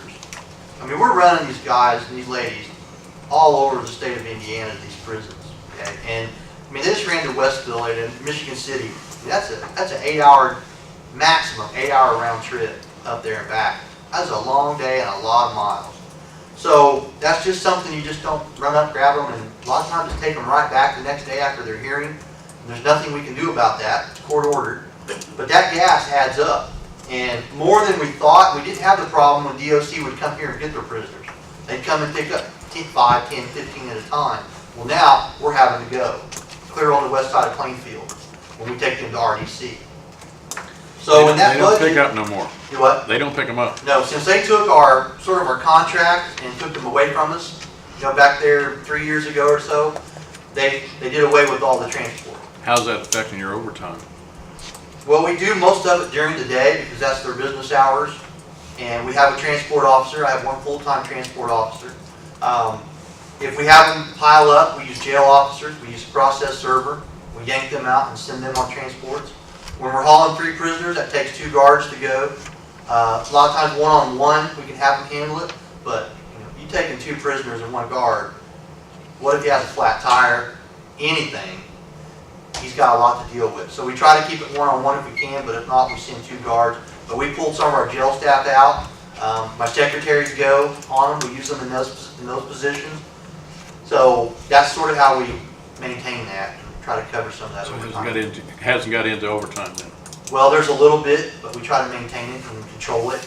K: We're running these guys and these ladies all over the state of Indiana, these prisons. Okay? And they just ran to Westville and Michigan City. That's an 8-hour, maximum 8-hour round trip up there and back. That's a long day and a lot of miles. So that's just something you just don't run up, grab them, and a lot of times just take them right back the next day after their hearing. And there's nothing we can do about that. It's court ordered. But that gas adds up. And more than we thought, we didn't have the problem when DOC would come here and get their prisoners. They'd come and pick up 5, 10, 15 at a time. Well, now we're having to go clear on the west side of Plainfield when we take them to RDC. So in that
M: They don't
K: budget,
M: pick up no more.
K: you what?
M: They don't pick them up.
K: No, since they took our contract and took them away from us, back there 3 years ago or so, they did away with all the transport.
M: How's that affecting your overtime?
K: Well, we do most of it during the day because that's their business hours, and we have a transport officer. I have one full-time transport officer. If we have them pile up, we use jail officers. We use a process server. We yank them out and send them on transports. When we're hauling 3 prisoners, that takes 2 guards to go. A lot of times one-on-one, we can have them handle it, but you taking 2 prisoners and 1 guard, what if he has a flat tire, anything? He's got a lot to deal with. So we try to keep it one-on-one if we can, but if not, we send 2 guards. But we pulled some of our jail staff out. My secretaries go on them. We use them in those positions. So that's sort of how we maintain that and try to cover some of that
M: So it
K: overtime.
M: hasn't got into overtime then?
K: Well, there's a little bit, but we try to maintain it and control it.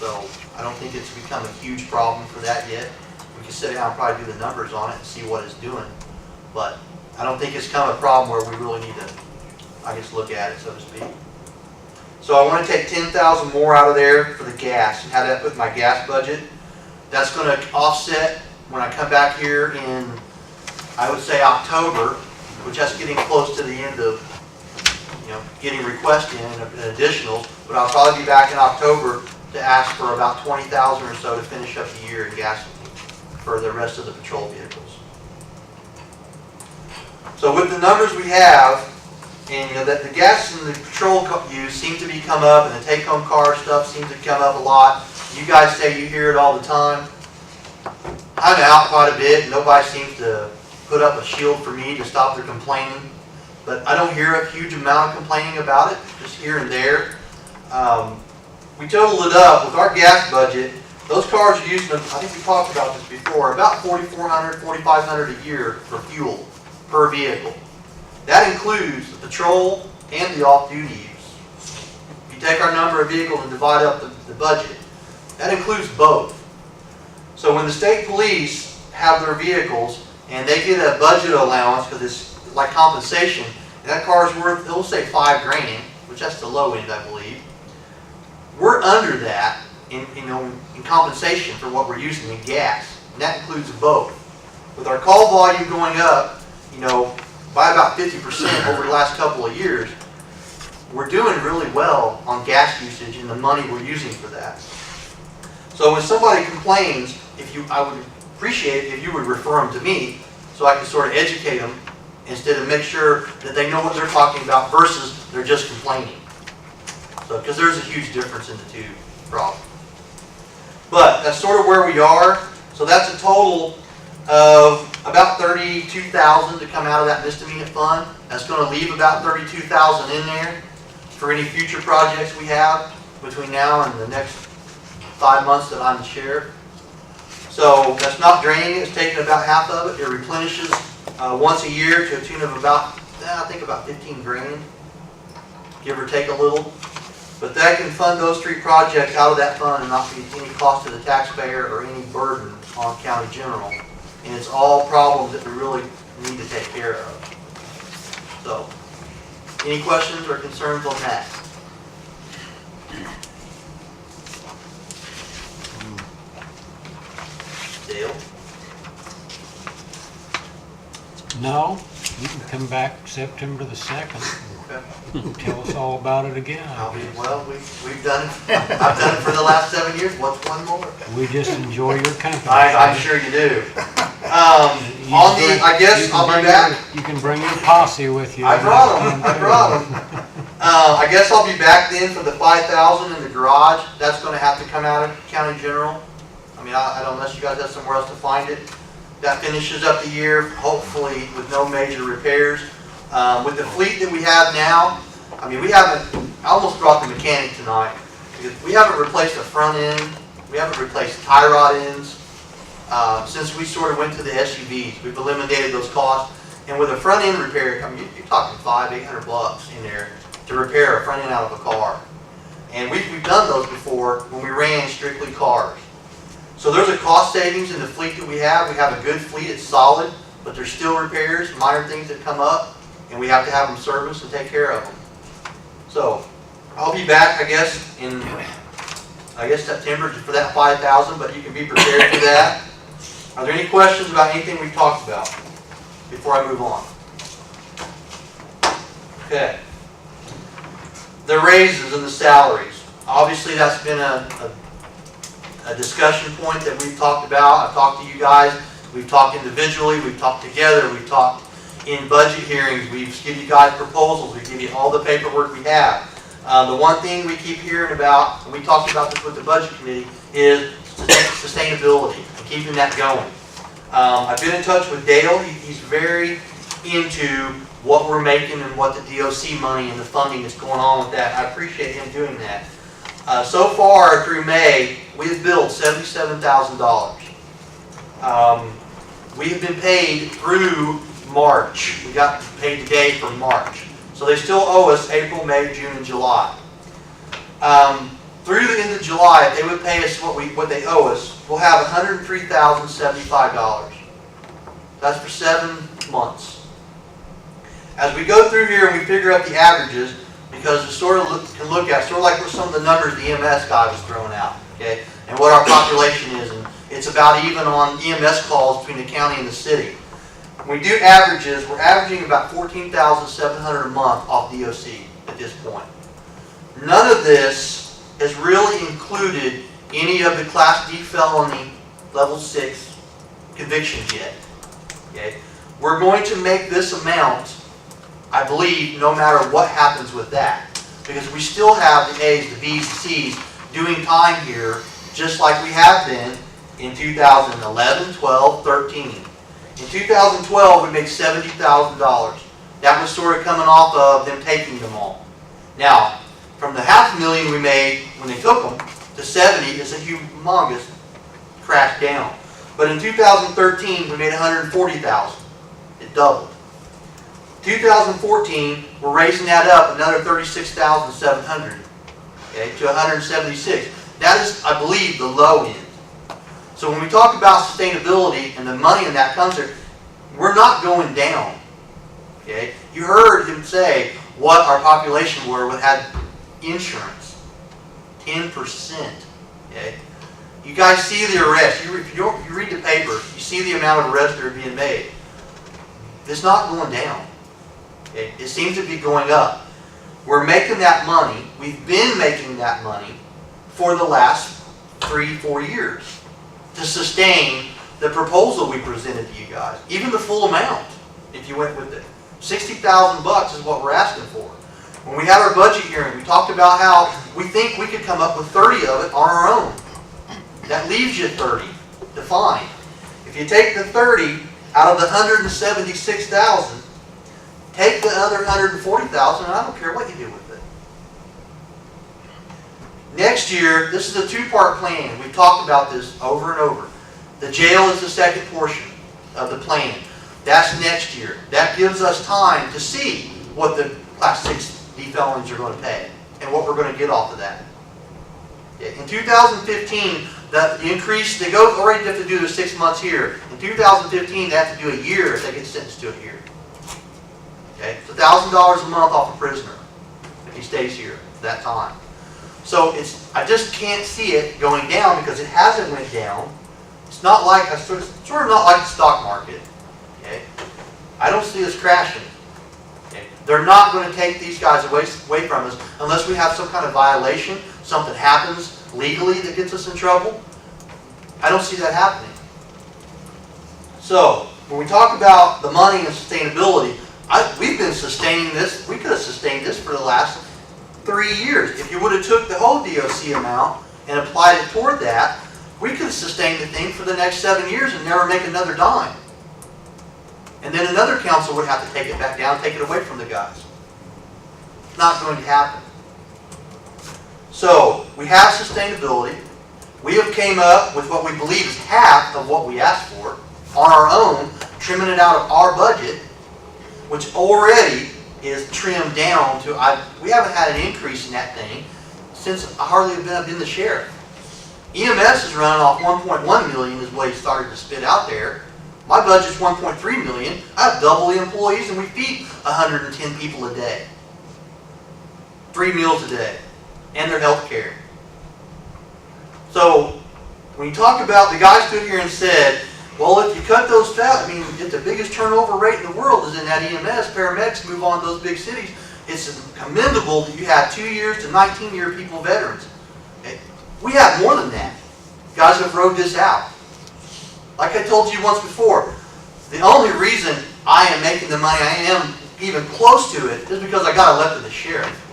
K: So I don't think it's become a huge problem for that yet. We can sit down and probably do the numbers on it and see what it's doing. But I don't think it's become a problem where we really need to, look at it, so to speak. So I want to take 10,000 more out of there for the gas and have that put in my gas budget. That's going to offset when I come back here in, I would say October, which that's getting close to the end of getting requests in and additionals, but I'll probably be back in October to ask for about 20,000 or so to finish up the year in gasoline for the rest of the patrol vehicles. So with the numbers we have, and that the gas and the patrol use seem to be come up, and the take-home car stuff seems to come up a lot. You guys say you hear it all the time. I'm out quite a bit. Nobody seems to put up a shield for me to stop their complaining. But I don't hear a huge amount of complaining about it, just here and there. We totaled it up with our gas budget. Those cars are using, I think we talked about this before, about $4,400, $4,500 a year for fuel per vehicle. That includes the patrol and the off-duty use. If you take our number of vehicles and divide up the budget, that includes both. So when the state police have their vehicles and they get a budget allowance because it's like compensation, and that car's worth, it'll say $5,000, which that's the low end, I believe. We're under that in compensation for what we're using in gas, and that includes both. With our call volume going up, by about 50% over the last couple of years, we're doing really well on gas usage and the money we're using for that. So when somebody complains, I would appreciate it if you would refer them to me so I can sort of educate them instead of make sure that they know what they're talking about versus they're just complaining. So, because there's a huge difference in the two problems. But that's sort of where we are. So that's a total of about $32,000 to come out of that misdemeanor fund. That's going to leave about $32,000 in there for any future projects we have between now and the next 5 months that I'm the sheriff. So that's not draining it. It's taking about half of it. It replenishes once a year to a tune of about, I think about $15,000, give or take a little. But that can fund those 3 projects out of that fund and not be any cost to the taxpayer or any burden on county general. And it's all problems that we really need to take care of. So, any questions or concerns on that? Dale?
G: No, you can come back September the 2nd. Tell us all about it again.
K: Well, we've done it. I've done it for the last 7 years. What's one more?
G: We just enjoy your company.
K: I'm sure you do. I guess I'll be back.
G: You can bring your posse with you.
K: I brought them. I guess I'll be back then for the $5,000 in the garage. That's going to have to come out of county general. I mean, I don't, unless you guys have somewhere else to find it. That finishes up the year, hopefully with no major repairs. With the fleet that we have now, I mean, I almost brought the mechanic tonight, because we haven't replaced the front end, we haven't replaced tie rod ends, since we sort of went to the SUVs. We've eliminated those costs, and with a front end repair, I mean, you're talking $500-800 in there to repair a front end out of a car. And we've done those before when we ran strictly cars. So there's a cost savings in the fleet that we have. We have a good fleet, it's solid, but there's still repairs, minor things that come up, and we have to have them serviced and take care of them. So I'll be back, I guess, in September for that $5,000, but you can be prepared for that. Are there any questions about anything we've talked about before I move on? Okay. The raises and the salaries. Obviously, that's been a discussion point that we've talked about. I've talked to you guys. We've talked individually. We've talked together. We've talked in budget hearings. We give you guys proposals. We give you all the paperwork we have. The one thing we keep hearing about, and we talked about this with the budget committee, is sustainability and keeping that going. I've been in touch with Dale. He's very into what we're making and what the DOC money and the funding that's going on with that. I appreciate him doing that. So far through May, we have billed $77,000. We have been paid through March. We got paid today for March. So they still owe us April, May, June, and July. Through the end of July, if they would pay us what they owe us, we'll have $103,075. That's for 7 months. As we go through here and we figure out the averages, because it sort of can look at sort of like what some of the numbers the EMS guy was throwing out, okay, and what our population is, and it's about even on EMS calls between the county and the city. When we do averages, we're averaging about $14,700 a month off DOC. at this point. None of this has really included any of the Class D felony level 6 convictions yet. Okay? We're going to make this amount, I believe, no matter what happens with that. Because we still have the A's, the B's, the C's doing time here, just like we have been in 2011, 12, 13. In 2012, we made $70,000. That was sort of coming off of them taking them all. Now, from the $500,000 we made when they took them to 70 is a humongous crash down. But in 2013, we made $140,000. It doubled. 2014, we're raising that up another $36,700, okay, to $176,000. That is, I believe, the low end. So when we talk about sustainability and the money in that comes there, we're not going down. Okay? You heard him say what our population were with had insurance. 10%. Okay? You guys see the arrests. You read the paper, you see the amount of arrests that are being made. It's not going down. Okay? It seems to be going up. We're making that money. We've been making that money for the last 3-4 years to sustain the proposal we presented to you guys. Even the full amount, if you went with it. $60,000 is what we're asking for. When we had our budget hearing, we talked about how we think we could come up with 30 of it on our own. That leaves you 30 to find. If you take the 30 out of the 176,000, take the other 140,000, and I don't care what you do with it. Next year, this is a two-part plan. We've talked about this over and over. The jail is the second portion of the plan. That's next year. That gives us time to see what the Class 6D felonies are going to pay and what we're going to get off of that. In 2015, the increase, they go already have to do the 6 months here. In 2015, they have to do a year if they get sentenced to a year. Okay? It's $1,000 a month off a prisoner if he stays here at that time. So I just can't see it going down because it hasn't went down. It's not like sort of not like the stock market. Okay? I don't see us crashing. Okay? They're not going to take these guys away from us unless we have some kind of violation, something happens legally that gets us in trouble. I don't see that happening. So when we talk about the money and sustainability, we've been sustaining this. We could have sustained this for the last 3 years. If you would have took the whole DOC amount and applied it toward that, we could have sustained the thing for the next 7 years and never make another dime. And then another council would have to take it back down, take it away from the guys. It's not going to happen. So we have sustainability. We have came up with what we believe is half of what we asked for on our own, trimming it out of our budget, which already is trimmed down to, we haven't had an increase in that thing since I hardly have been the sheriff. EMS is running off $1.1 million is what he started to spit out there. My budget's $1.3 million. I have double the employees and we feed 110 people a day. 3 meals a day. And their health care. So, when you talk about, the guy stood here and said, well, if you cut those out, I mean, if the biggest turnover rate in the world is in that EMS, paramedics move on to those big cities. It's commendable that you have 2 years to 19-year people veterans. Okay? We have more than that. Guys have rode this out. Like I told you once before, the only reason I am making the money I am even close to it is because I got elected as sheriff.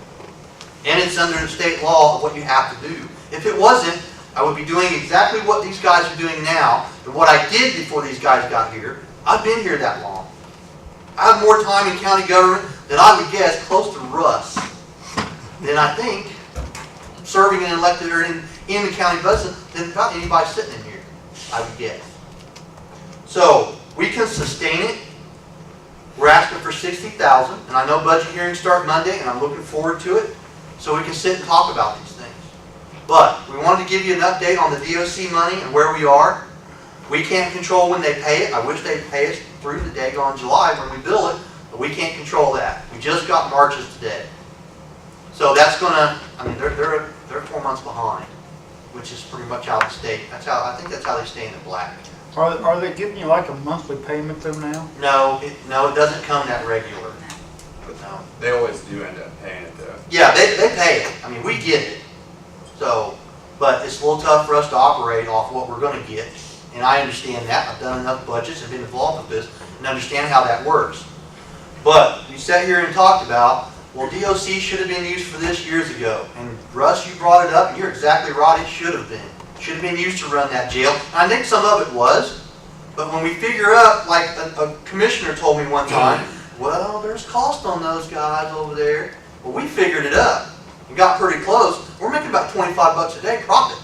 K: And it's under the state law of what you have to do. If it wasn't, I would be doing exactly what these guys are doing now and what I did before these guys got here. I've been here that long. I have more time in county government than I would guess close to Russ than I think serving and elected or in the county budget than about anybody sitting in here, I would guess. So we can sustain it. We're asking for $60,000, and I know budget hearings start Monday, and I'm looking forward to it, so we can sit and talk about these things. But we wanted to give you an update on the DOC money and where we are. We can't control when they pay it. I wish they'd pay us through the daggone July when we bill it, but we can't control that. We just got March's today. So that's gonna, I mean, they're 4 months behind, which is pretty much how the state, I think that's how they stay in the black.
E: Are they giving you like a monthly payment though now?
K: No, it doesn't come that regular. No.
I: They always do end up paying it though.
K: Yeah, they pay it. I mean, we get it. So, but it's a little tough for us to operate off what we're gonna get. And I understand that. I've done enough budgets and been involved with this and understand how that works. But you sat here and talked about, well, DOC should have been used for this years ago. And Russ, you brought it up, and you're exactly right, it should have been. Should have been used to run that jail. And I think some of it was. But when we figure up, like a commissioner told me one time, well, there's cost on those guys over there. Well, we figured it up and got pretty close. We're making about 25 bucks a day profit.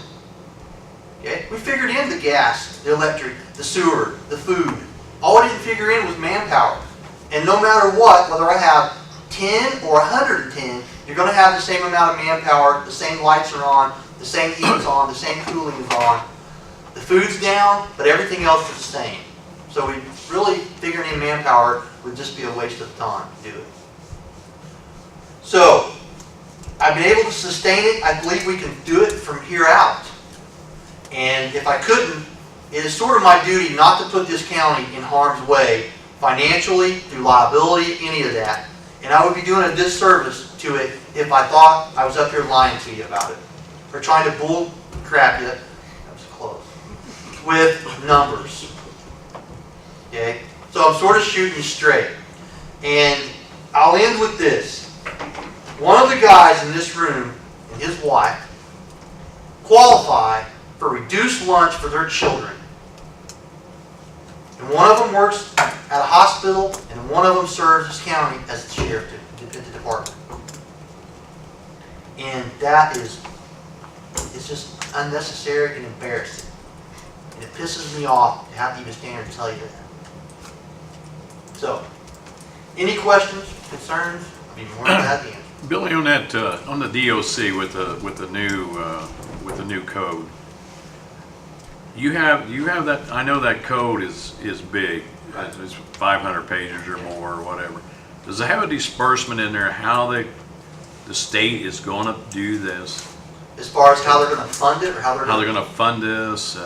K: Okay? We figured in the gas, the electric, the sewer, the food. All I didn't figure in was manpower. And no matter what, whether I have 10 or 110, you're going to have the same amount of manpower, the same lights are on, the same heat's on, the same cooling is on. The food's down, but everything else is the same. So we really figuring in manpower would just be a waste of time to do it. So, I've been able to sustain it. I believe we can do it from here out. And if I couldn't, it is sort of my duty not to put this county in harm's way financially, through liability, any of that. And I would be doing a disservice to it if I thought I was up here lying to you about it. Or trying to bull crap you, that was close, with numbers. Okay? So I'm sort of shooting you straight. And I'll end with this. One of the guys in this room and his wife qualify for reduced lunch for their children. And one of them works at a hospital, and one of them serves this county as the sheriff to the department. And that is, it's just unnecessary and embarrassing. And it pisses me off to have to even stand here and tell you that. So, any questions, concerns? I'd be more than glad to answer.
M: Billy, on that, on the DOC with the new code, you have that. I know that code is big. It's 500 pages or more or whatever. Does it have a disbursement in there? How the state is going to do this?
K: As far as how they're going to fund it, or how they're
M: going to fund this?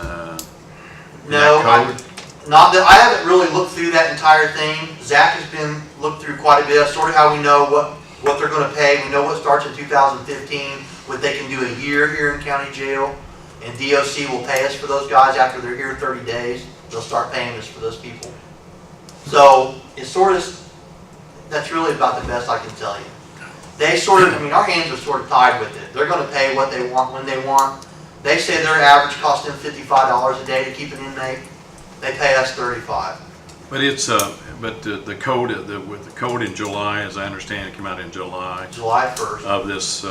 K: No, not that I haven't really looked through that entire thing. Zach has been looked through quite a bit. Sort of how we know what they're going to pay. We know what starts in 2015. What they can do a year here in county jail, and DOC will pay us for those guys after they're here 30 days. They'll start paying us for those people. So it's sort of, that's really about the best I can tell you. They sort of, I mean, our hands are sort of tied with it. They're going to pay what they want when they want. They say their average costs them $55 a day to keep an inmate. They pay us $35.
M: But it's the code with the code in July, as I understand, it came out in July.
K: July 1st.
M: Of this,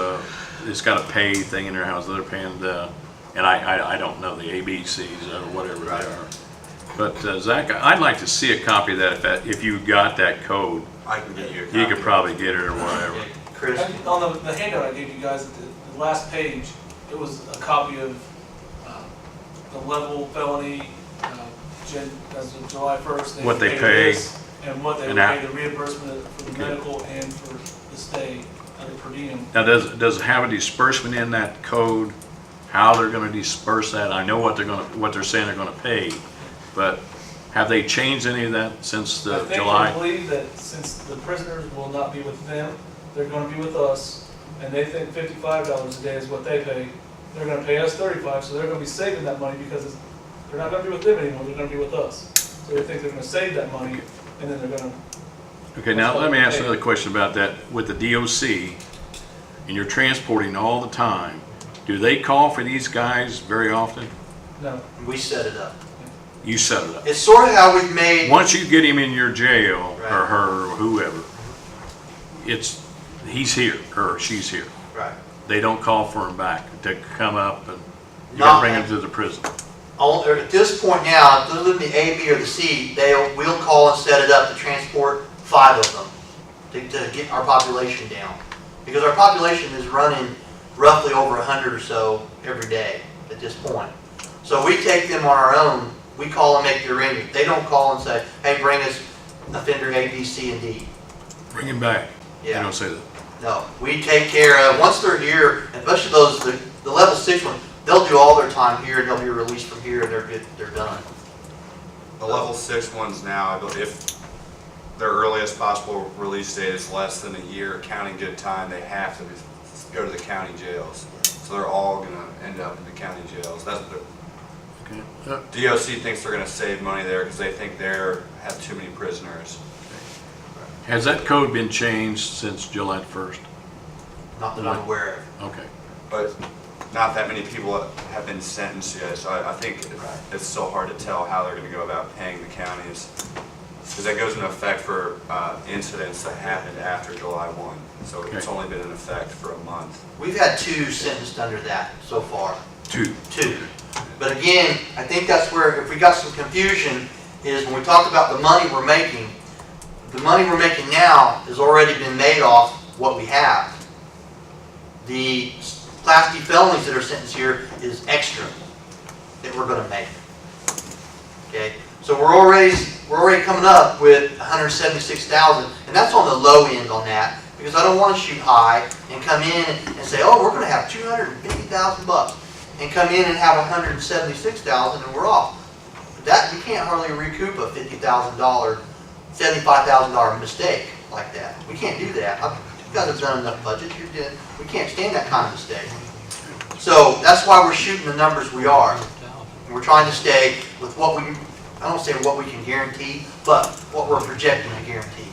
M: it's got a pay thing in their house. They're paying and I don't know the ABCs or whatever they are. But Zach, I'd like to see a copy of that. If you got that code,
I: I can get you a copy.
M: you could probably get it or whatever.
K: Chris?
P: On the handout I gave you guys, the last page, it was a copy of the level felony, as of July 1st.
M: What they pay.
P: And what they would pay, the reimbursement for the medical and for the stay of the per diem.
M: Now, does it have a disbursement in that code? How they're going to disperse that? I know what they're saying they're going to pay, but have they changed any of that since July?
P: I believe that since the prisoners will not be with them, they're going to be with us, and they think $55 a day is what they pay. They're going to pay us $35, so they're going to be saving that money because they're not going to be with them anymore. They're going to be with us. So they think they're going to save that money, and then they're going to.
M: Okay, now let me ask another question about that. With the DOC, and you're transporting all the time, do they call for these guys very often?
P: No.
K: We set it up.
M: You set it up.
K: It's sort of how we've made.
M: Once you get him in your jail,
K: Right.
M: or her, or whoever, he's here, or she's here.
K: Right.
M: They don't call for him back to come up and you
K: Not
M: gotta bring
K: that.
M: him to the prison.
K: At this point now, if they're living the A, B, or the C, we'll call and set it up to transport 5 of them to get our population down. Because our population is running roughly over 100 or so every day at this point. So we take them on our own. We call and make the arrangement. They don't call and say, hey, bring us offender A, B, C, and D.
M: Bring him back.
K: Yeah.
M: They don't say that.
K: No, we take care of, once they're here, especially the level 6 ones, they'll do all their time here and they'll be released from here and they're done.
I: The level 6 ones now, if their earliest possible release date is less than a year, counting good time, they have to go to the county jails. So they're all gonna end up in the county jails. That's the, DOC thinks they're gonna save money there because they think they're have too many prisoners.
M: Has that code been changed since July 1st?
K: Not that I'm aware of.
M: Okay.
I: But not that many people have been sentenced yet, so I think it's so hard to tell how they're gonna go about paying the counties. Because that goes into effect for incidents that happened after July 1. So it's only been in effect for a month.
K: We've had 2 sentenced under that so far.
M: 2.
K: 2. But again, I think that's where, if we got some confusion, is when we talked about the money we're making now has already been made off what we have. The Class D felonies that are sentenced here is extra that we're going to make. Okay, so we're already coming up with 176,000, and that's on the low end on that, because I don't want to shoot high and come in and say, oh, we're going to have 250,000 bucks, and come in and have 176,000 and we're off. That we can't hardly recoup a $50,000, $75,000 mistake like that. We can't do that. You guys have done enough budget. We can't stand that kind of mistake. So that's why we're shooting the numbers we are. We're trying to stay with what we, I don't say what we can guarantee, but what we're projecting to guarantee.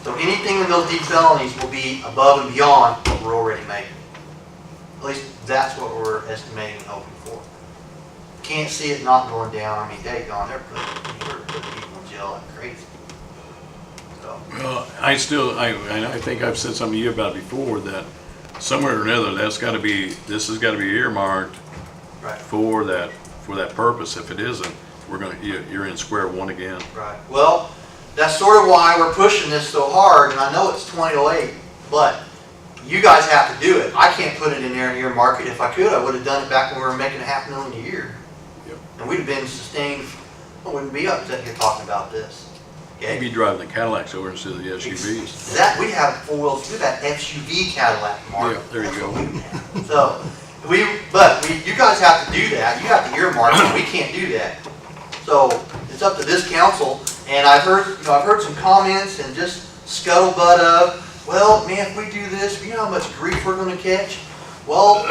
K: So anything in those deep felonies will be above and beyond what we're already making. At least that's what we're estimating and hoping for. Can't see it not going down. I mean, daggone, they're putting people in jail like crazy. So.
M: Well, I think I've said something to you about before, that somewhere or another, this has got to be earmarked for that purpose. If it isn't, you're in square one again.
K: Right. Well, that's sort of why we're pushing this so hard, and I know it's 2008, but you guys have to do it. I can't put it in there and earmark it. If I could, I would have done it back when we were making $500,000 a year.
M: Yep.
K: And we'd have been sustained. I wouldn't be upset here talking about this. Okay?
M: Maybe driving the Cadillacs over instead of the SUVs.
K: That we have 4 wheels. We've got SUV Cadillac, Mark.
M: Yeah, there you go.
K: So, you guys have to do that. You have to earmark it. We can't do that. So it's up to this council. And I've heard some comments and just scuttlebutt of, well, man, if we do this, you know how much grief we're going to catch? Well,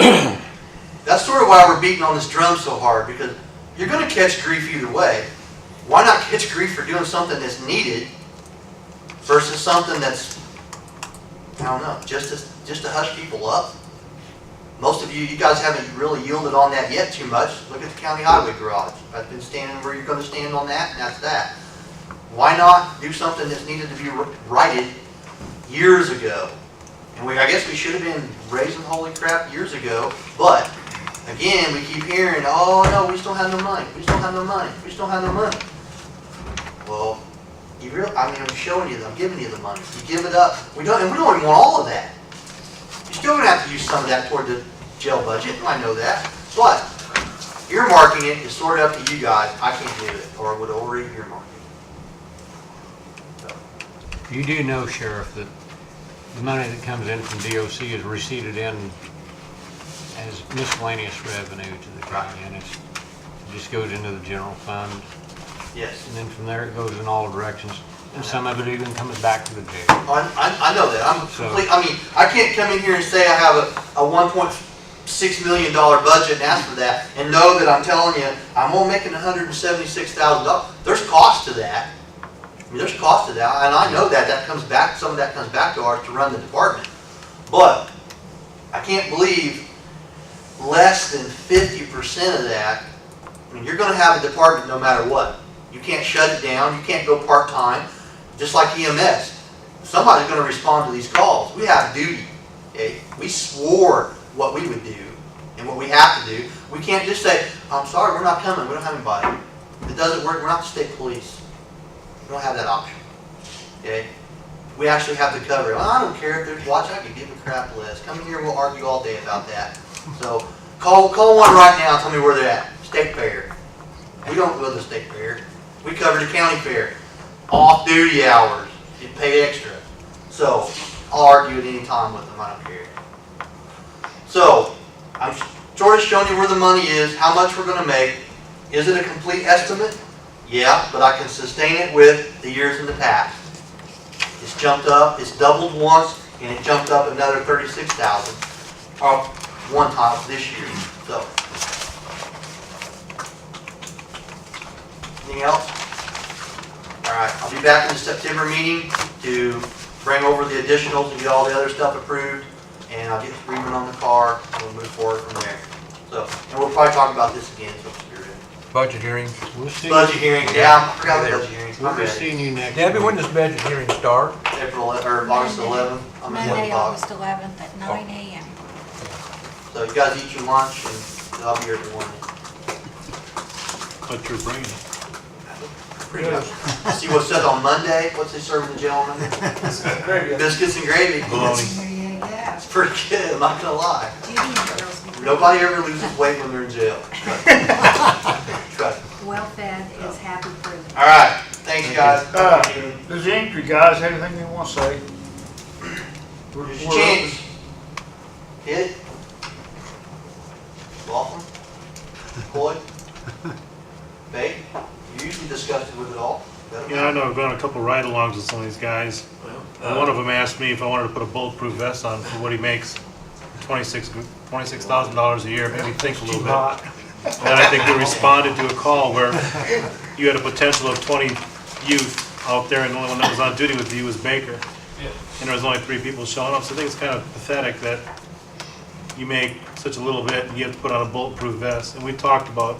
K: that's sort of why we're beating on this drum so hard, because you're going to catch grief either way. Why not catch grief for doing something that's needed versus something that's, I don't know, just to hush people up? Most of you guys haven't really yielded on that yet too much. Look at the county highway garage. I've been standing where you're going to stand on that, and that's that. Why not do something that's needed to be righted years ago? And I guess we should have been raising holy crap years ago, but again, we keep hearing, oh no, we still have no money, we still have no money, we still have no money. Well, I'm showing you, I'm giving you the money. You give it up. We don't even want all of that. You're still going to have to use some of that toward the jail budget, I know that, but earmarking it is sort of up to you guys. I can't do it, or I would already earmark it. So.
G: You do know, Sheriff, that the money that comes in from DOC is receipted in as miscellaneous revenue to the county, and it just goes into the general fund.
K: Yes.
G: And then from there it goes in all directions, and some of it even comes back to the jail.
K: I know that. I can't come in here and say I have a $1.6 million budget and ask for that, and know that I'm telling you I'm only making $176,000. There's cost to that. I mean, there's cost to that, and I know that comes back. Some of that comes back to ours to run the department. But I can't believe less than 50% of that. I mean, you're going to have a department no matter what. You can't shut it down. You can't go part-time. Just like EMS. Somebody's going to respond to these calls. We have duty. Okay? We swore what we would do and what we have to do. We can't just say, I'm sorry, we're not coming. We don't have anybody. If it doesn't work, we're not the state police. We don't have that option. Okay? We actually have to cover it. Well, I don't care if there's watch. I can give a crap list. Come in here and we'll argue all day about that. So call one right now and tell me where they're at. State fair. We don't go to the state fair. We cover the county fair. Off-duty hours. You pay extra. So I'll argue at any time with them. I don't care. So I'm sort of showing you where the money is, how much we're going to make. Is it a complete estimate? Yeah, but I can sustain it with the years in the past. It's jumped up, it's doubled once, and it jumped up another 36,000 one time this year. So, anything else? All right, I'll be back in the September meeting to bring over the additionals and get all the other stuff approved, and I'll get Freeman on the car, and we'll move forward from there. So, and we'll probably talk about this again, so you're ready.
F: Budget hearings.
K: Budget hearings, yeah, I forgot the budget hearings.
G: We'll
K: I'm
G: be
K: ready.
G: seeing you next
F: Debbie,
G: week.
F: when does budget hearings start?
K: Or August 11th. I'm in
D: Monday,
K: 1 o'clock.
D: August 11th at 9 a.m.
K: So you guys eat your lunch, and I'll be here in the morning.
A: But you're bringing.
K: Pretty much. See what's said on Monday, what's they serving the jail on Monday?
P: Gravy.
K: Biscuits and gravy.
A: Bologna.
K: It's pretty good, I'm not gonna lie.
D: Judy and the girls will be
K: Nobody ever loses weight when they're in jail. Trust me.
D: well-fed is happy proven.
K: All right, thanks, guys.
E: Does the entry guys have anything they want to say?
K: Here's your chance. Hit it. Welcome. Floyd. Babe, you usually discuss it with it all.
A: Yeah, I know, I've gone a couple ride-alongs with some of these guys. And one of them asked me if I wanted to put a bulletproof vest on for what he makes, $26,000 a year, made me think a little bit. And I think we responded to a call where you had a potential of 20 youth out there, and the only one that was on duty with you was Baker. And there was only 3 people showing up, so I think it's kind of pathetic that you make such a little bit and you have to put on a bulletproof vest. And we talked about,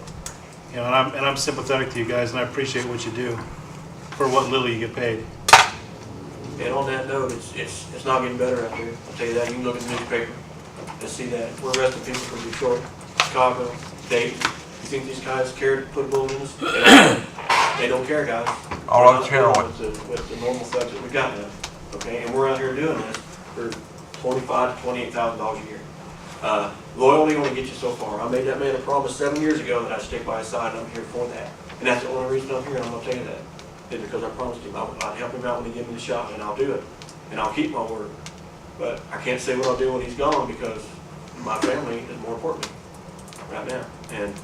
A: you know, and I'm sympathetic to you guys, and I appreciate what you do for what little you get paid.
Q: And on that note, it's not getting better out there. I'll tell you that. You can look at the newspaper and see that. We're arresting people from Detroit, Chicago, Dayton. You think these guys care to put a bullet in us? They don't care, guys.
F: All
Q: We're
F: of
Q: not
F: heroin.
Q: dealing with the normal thugs that we got now. Okay, and we're out here doing this for $25,000 to $28,000 a year. Loyalty only gets you so far. I made that man a promise 7 years ago that I'd stick by his side, and I'm here for that. And that's the only reason I'm here, and I'm gonna tell you that. Is because I promised him I'd help him out when he gave me the shot, and I'll do it. And I'll keep my word. But I can't say what I'll do when he's gone, because my family is more important to me right now. And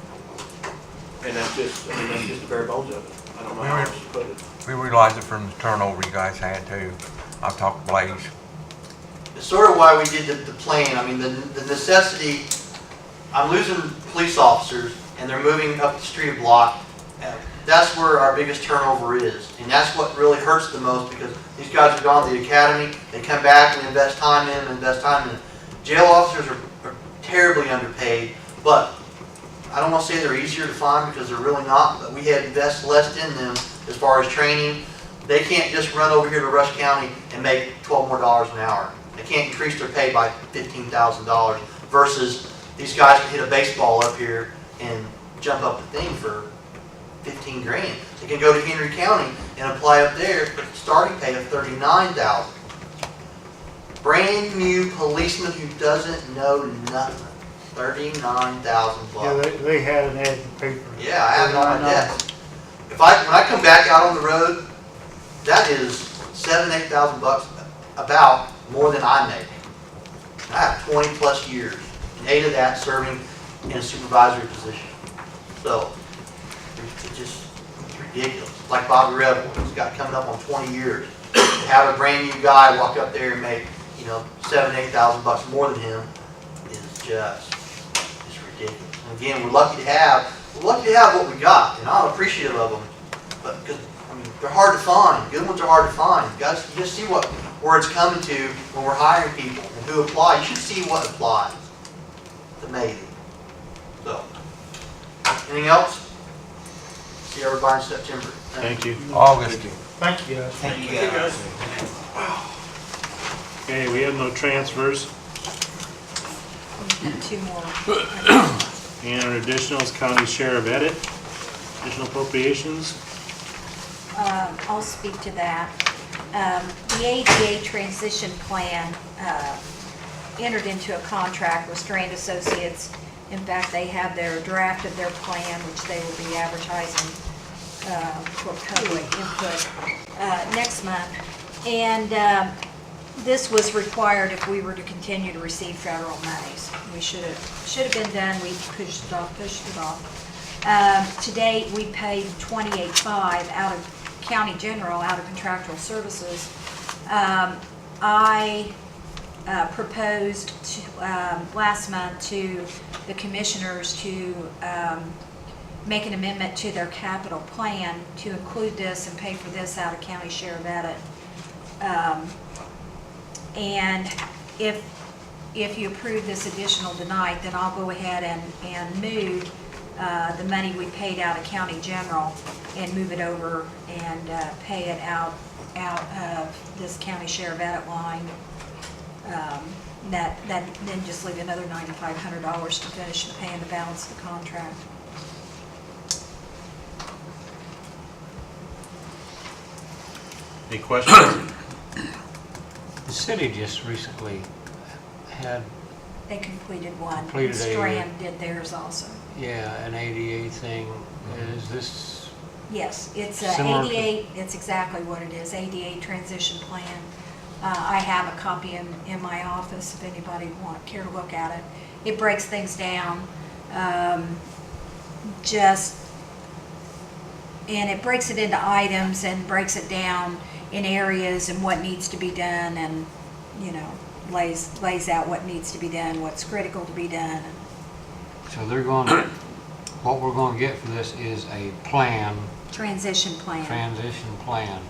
Q: that's just, I mean, that's just the bare bones of it. I don't know how else to put it.
F: We realized it from the turnover you guys had too. I've talked to Blaze.
K: It's sort of why we did the plan. I mean, the necessity, I'm losing police officers, and they're moving up the street block. That's where our biggest turnover is. And that's what really hurts the most, because these guys have gone to the academy, they come back and invest time in them, invest time in them. Jail officers are terribly underpaid, but I don't want to say they're easier to find, because they're really not, but we had invest less in them as far as training. They can't just run over here to Rush County and make $12 more an hour. They can't increase their pay by $15,000 versus these guys can hit a baseball up here and jump up the thing for 15 grand. They can go to Henry County and apply up there for a starting pay of $39,000. Brand new policeman who doesn't know nothing. $39,000.
E: Yeah, they had an ad in the paper.
K: Yeah, I have it on my desk. When I come back out on the road, that is $7,000 to $8,000 about more than I make. I have 20 plus years, and 8 of that serving in a supervisory position. So it's ridiculous. Like Bobby Rebel, he's got coming up on 20 years. To have a brand new guy walk up there and make, you know, $7,000 to $8,000 more than him is just ridiculous. And again, we're lucky to have what we got, and I'm appreciative of them. But because I mean, they're hard to find. Good ones are hard to find. Guys, you just see where it's coming to when we're hiring people and who apply. You should see what applies. It's amazing. So, anything else? See everybody in September.
A: Thank you.
F: August.
E: Thank you, guys.
K: Thank you, guys.
A: Okay, we have no transfers.
D: 2 more.
A: And our additionals, county share of edit, additional appropriations.
D: I'll speak to that. The ADA transition plan entered into a contract with Strand Associates. In fact, they have their draft of their plan, which they will be advertising for public input next month. And this was required if we were to continue to receive federal monies. We should have been done. We pushed it off. To date, we paid $28.5 out of county general, out of contractual services. I proposed last month to the commissioners to make an amendment to their capital plan to include this and pay for this out of county share of edit. And if you approve this additional tonight, then I'll go ahead and move the money we paid out of county general and move it over and pay it out of this county share of edit line. That then just leave another $9,500 to finish paying the balance of the contract.
A: Any questions?
G: The city just recently had,
D: They completed one.
G: Completed a-
D: Strand did theirs also.
G: yeah, an ADA thing. Is this,
D: Yes, it's
G: Similar to-
D: ADA, it's exactly what it is, ADA transition plan. I have a copy in my office if anybody care to look at it. It breaks things down, and it breaks it into items and breaks it down in areas and what needs to be done, and, you know, lays out what needs to be done, what's critical to be done.
G: so they're going to, what we're going to get for this is a plan,
D: Transition plan.
G: transition plan.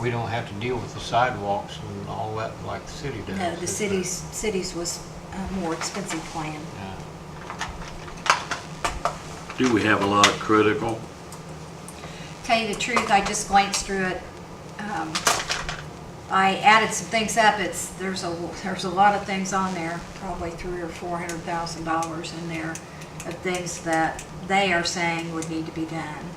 G: We don't have to deal with the sidewalks and all that like the city does.
D: No, the cities was a more expensive plan.
M: Do we have a lot of critical?
D: Tell you the truth, I just glanced through it. I added some things up. There's a lot of things on there, probably $300,000 or $400,000 in there of things that they are saying would need to be done.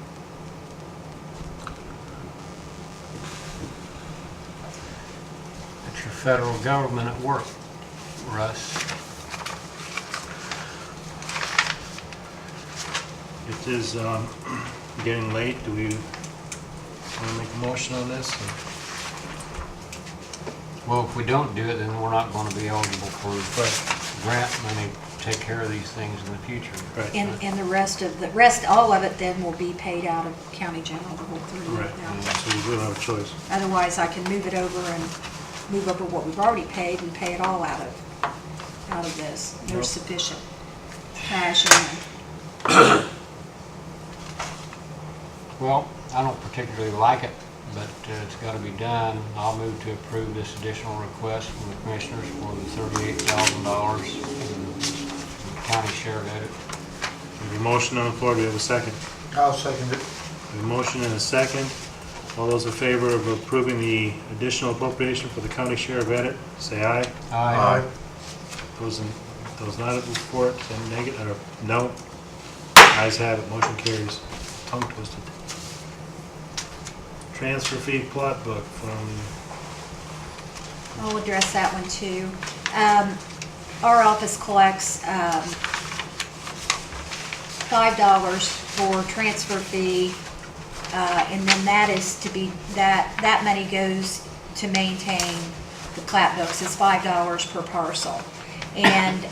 G: It's your federal government at work, Russ.
A: It is getting late. Do we want to make a motion on this?
G: Well, if we don't do it, then we're not going to be eligible for grant money to take care of these things in the future.
D: And the rest, all of it then will be paid out of county general, the whole $38,000.
A: So we don't have a choice.
D: Otherwise, I can move it over and move over what we've already paid and pay it all out of this. There's sufficient cash in there.
G: Well, I don't particularly like it, but it's got to be done. I'll move to approve this additional request from the commissioners for the $38,000 in the county share of edit.
A: We have a motion on the floor. Do we have a second?
F: I'll second it.
A: We have a motion and a second. All those in favor of approving the additional appropriation for the county share of edit, say aye.
G: Aye.
A: Those not for it, say negative, or no. Ayes have it, motion carries. Tongue twisted. Transfer fee plot book from,
D: I'll address that one too. Our office collects $5 for transfer fee, and then that is to be, that money goes to maintain the plat books. It's $5 per parcel. And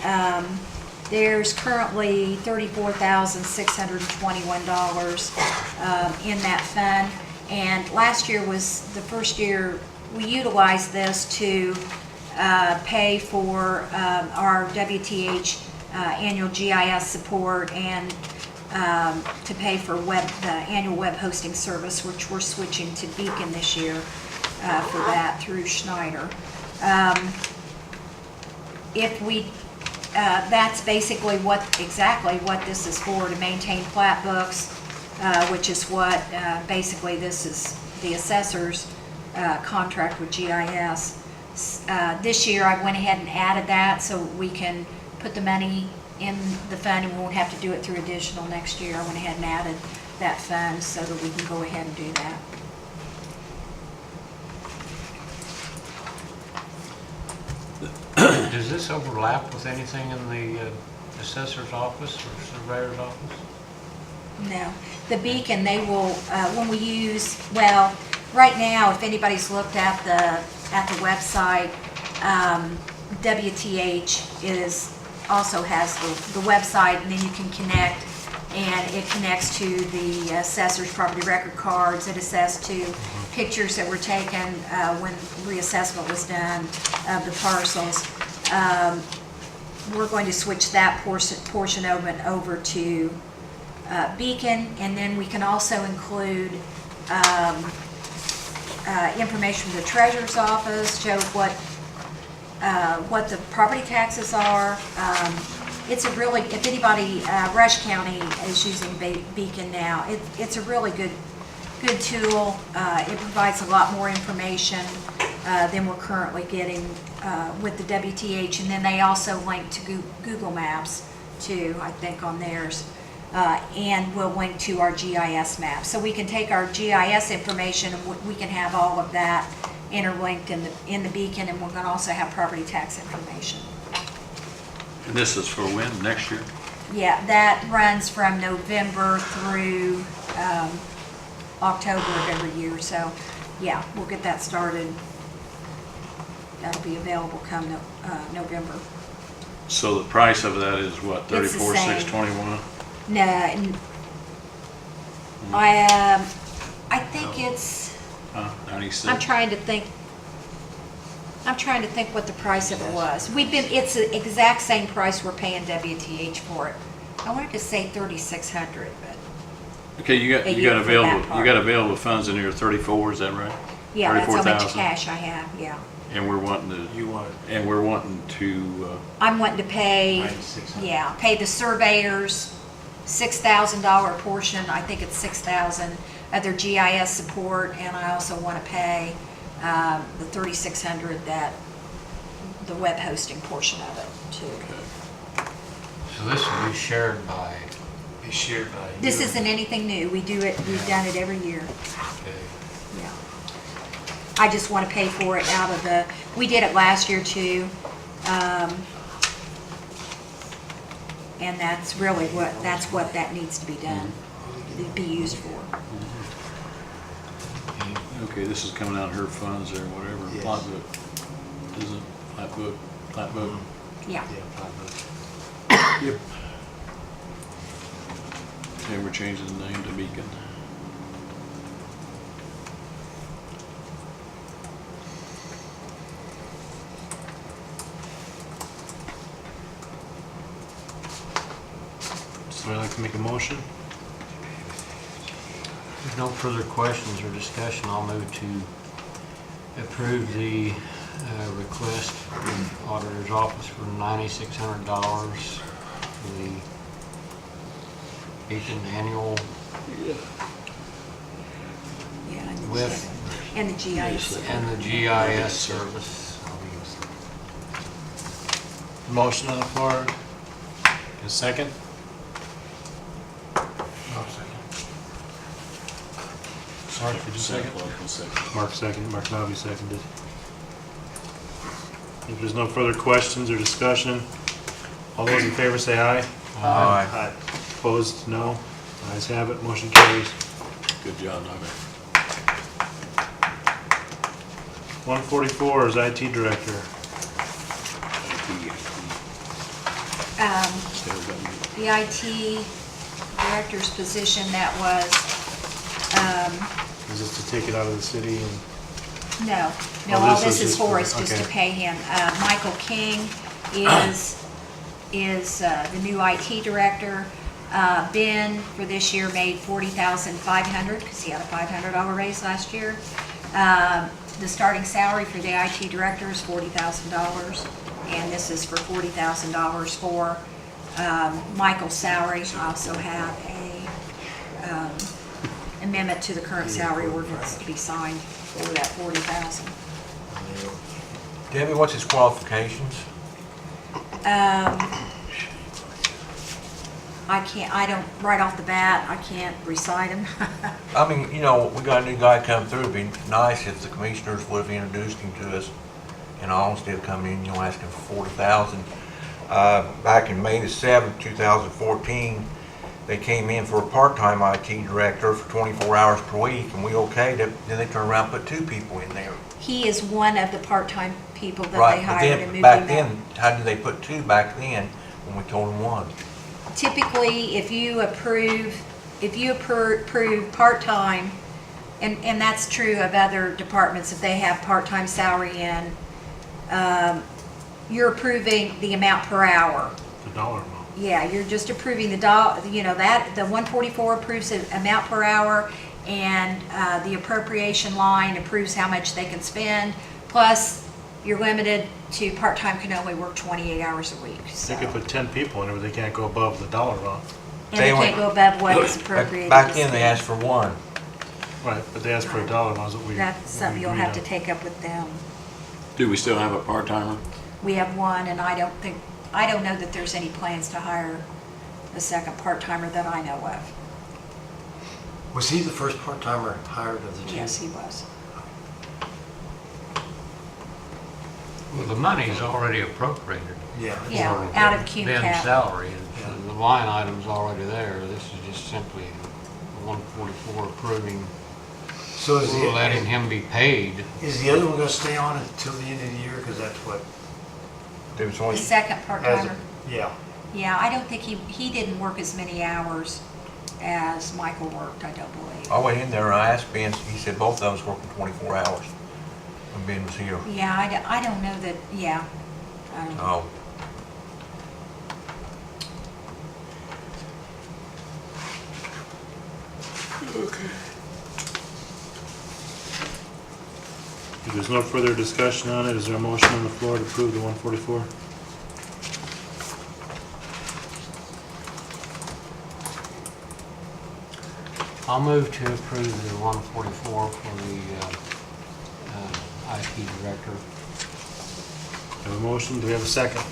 D: there's currently $34,621 in that fund. And last year was the first year we utilized this to pay for our WTH annual GIS support and to pay for the annual web hosting service, which we're switching to Beacon this year for that through Schneider. That's basically exactly what this is for, to maintain plat books, which is what basically this is the assessor's contract with GIS. This year I went ahead and added that so we can put the money in the fund and we won't have to do it through additional next year. I went ahead and added that fund so that we can go ahead and do that.
G: Does this overlap with anything in the assessor's office or surveyor's office?
D: No. The Beacon, they will, when we use, well, right now, if anybody's looked at the website, WTH also has the website, and then you can connect and it connects to the assessor's property record cards. It attests to pictures that were taken when reassessment was done of the parcels. We're going to switch that portion of it over to Beacon, and then we can also include information from the treasurer's office, show what the property taxes are. It's a really, if anybody, Rush County is using Beacon now, it's a really good tool. It provides a lot more information than we're currently getting with the WTH, and then they also link to Google Maps too, I think, on theirs. And we'll link to our GIS map. So we can take our GIS information and we can have all of that interlinked in the Beacon, and we're going to also have property tax information.
M: And this is for when, next year?
D: Yeah, that runs from November through October of every year. So yeah, we'll get that started. That'll be available come November.
M: So the price of that is what,
D: It's the same.
M: $34,621?
D: No, I think it's,
M: 96?
D: I'm trying to think what the price of it was. It's the exact same price we're paying WTH for it. I wanted to say 3,600, but
M: Okay, you got
D: for that part.
M: available funds in your 34, is that right?
D: yeah, that's how much
M: 34,000.
D: cash I have, yeah.
M: And we're wanting to,
D: I'm wanting to pay,
H: 9,600.
D: yeah, pay the surveyors $6,000 portion, I think it's $6,000 of their GIS support, and I also want to pay the $3,600 that the web hosting portion of it too.
G: So this will be shared by,
D: This isn't anything new. We've done it every year.
G: okay.
D: Yeah. I just want to pay for it out of the, we did it last year too. And that's really what that needs to be done, be used for.
M: okay, this is coming out of her funds or whatever,
H: Yes.
M: plat book. Is it plat book?
D: Yeah.
M: Yep. Okay, we're changing the name to Beacon.
A: Somebody like to make a motion?
G: If no further questions or discussion, I'll move to approve the request from the auditor's office for $9,600 for the Beacon annual
D: Yeah,
G: with
D: and the GIS.
G: and the GIS service.
A: Motion on the floor. A second? Mark, did you second? Mark seconded, Mark Nobby seconded. If there's no further questions or discussion, all those in favor say aye.
F: Aye.
A: Opposed, no. Ayes have it, motion carries.
M: Good job, Nobby.
A: 144 is IT Director.
D: The IT director's position, that was,
A: Is this to take it out of the city and?
D: no,
A: Oh,
D: all
A: this
D: this
A: is
D: is for is
A: just
D: just to
A: okay.
D: pay him. Michael King is the new IT director. Ben, for this year, made $40,500 because he had a $500 raise last year. The starting salary for the IT director is $40,000, and this is for $40,000 for Michael's salary. I also have a amendment to the current salary ordinance to be signed for that $40,000.
F: Debbie, what's his qualifications?
D: Right off the bat, I can't recite them.
F: I mean, we got a new guy come through. It'd be nice if the commissioners would have introduced him to us. In all, instead of coming in, asking for $40,000. Back in May the 7th, 2014, they came in for a part-time IT director for 24 hours per week, and we okayed it. Then they turned around and put 2 people in there.
D: He is one of the part-time people that
F: Right,
D: they
F: but
D: hired and
F: then,
D: moved
F: back
D: him
F: then,
D: out.
F: how did they put 2 back then when we told them 1?
D: typically, if you approve part-time, and that's true of other departments, if they have part-time salary in, you're approving the amount per hour.
A: The dollar amount.
D: Yeah, you're just approving the the 144 approves the amount per hour, and the appropriation line approves how much they can spend, plus you're limited to part-time can only work 28 hours a week, so.
A: They could put 10 people in it, but they can't go above the dollar amount.
D: And they can't go above what is appropriated.
F: Back
D: to
F: then, they
D: spend.
F: asked for one.
A: Right, but they asked for a dollar amount, is what we.
D: That's something you'll have to take up with them.
M: Do we still have a part-timer?
D: We have one, and I don't know that there's any plans to hire a second part-timer that I know of.
H: Was he the first part-timer hired of the two?
D: Yes, he was.
G: Well, the money's already appropriated.
H: Yeah.
D: Yeah,
G: for
D: out of Cume
G: Ben's
D: Cap.
G: salary, and the line item's already there. This is just simply 144 approving,
H: So is
G: letting him be paid.
H: Is the other one gonna stay on until the end of the year? Because that's what.
F: There was
D: The
F: only,
D: second part-timer.
H: Yeah.
D: Yeah, I don't think he didn't work as many hours as Michael worked, I don't believe.
F: I went in there and I asked Ben, he said both of us working 24 hours when Ben was here.
D: Yeah, I don't know that, yeah. I don't know.
F: Oh,
A: If there's no further discussion on it, is there a motion on the floor to approve the 144?
G: I'll move to approve the 144 for the IT director.
A: Have a motion, do we have a second?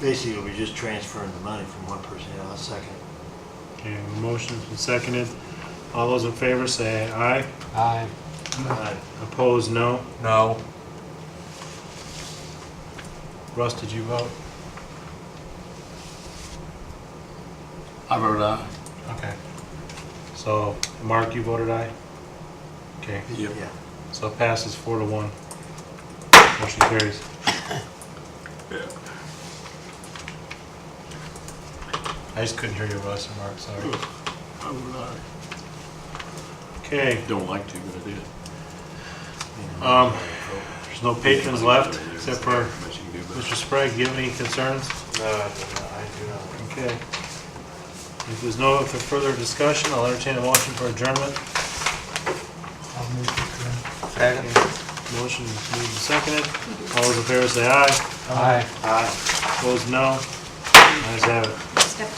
H: Basically, we're just transferring the money from one person to a second.
A: Okay, the motion's been seconded. All those in favor say aye.
G: Aye.
A: Opposed, no.
F: no.
A: Russ, did you vote?
E: I voted aye.
A: Okay. So, Mark, you voted aye? Okay,
E: Yep.
H: Yeah.
A: so it passes 4-1. Motion carries. I just couldn't hear you, Russ and Mark, sorry.
E: I voted aye.
A: Okay,
E: Don't like to, but I did.
A: there's no patrons left, except for Mr. Sprague. Do you have any concerns?
H: No, I do not.
A: Okay. If there's no further discussion, I'll entertain a motion for adjournment.
F: Second.
A: Motion moved and seconded. All those in favor say aye.
G: Aye.
H: Aye.
A: Opposed, no. Ayes have it.
D: Step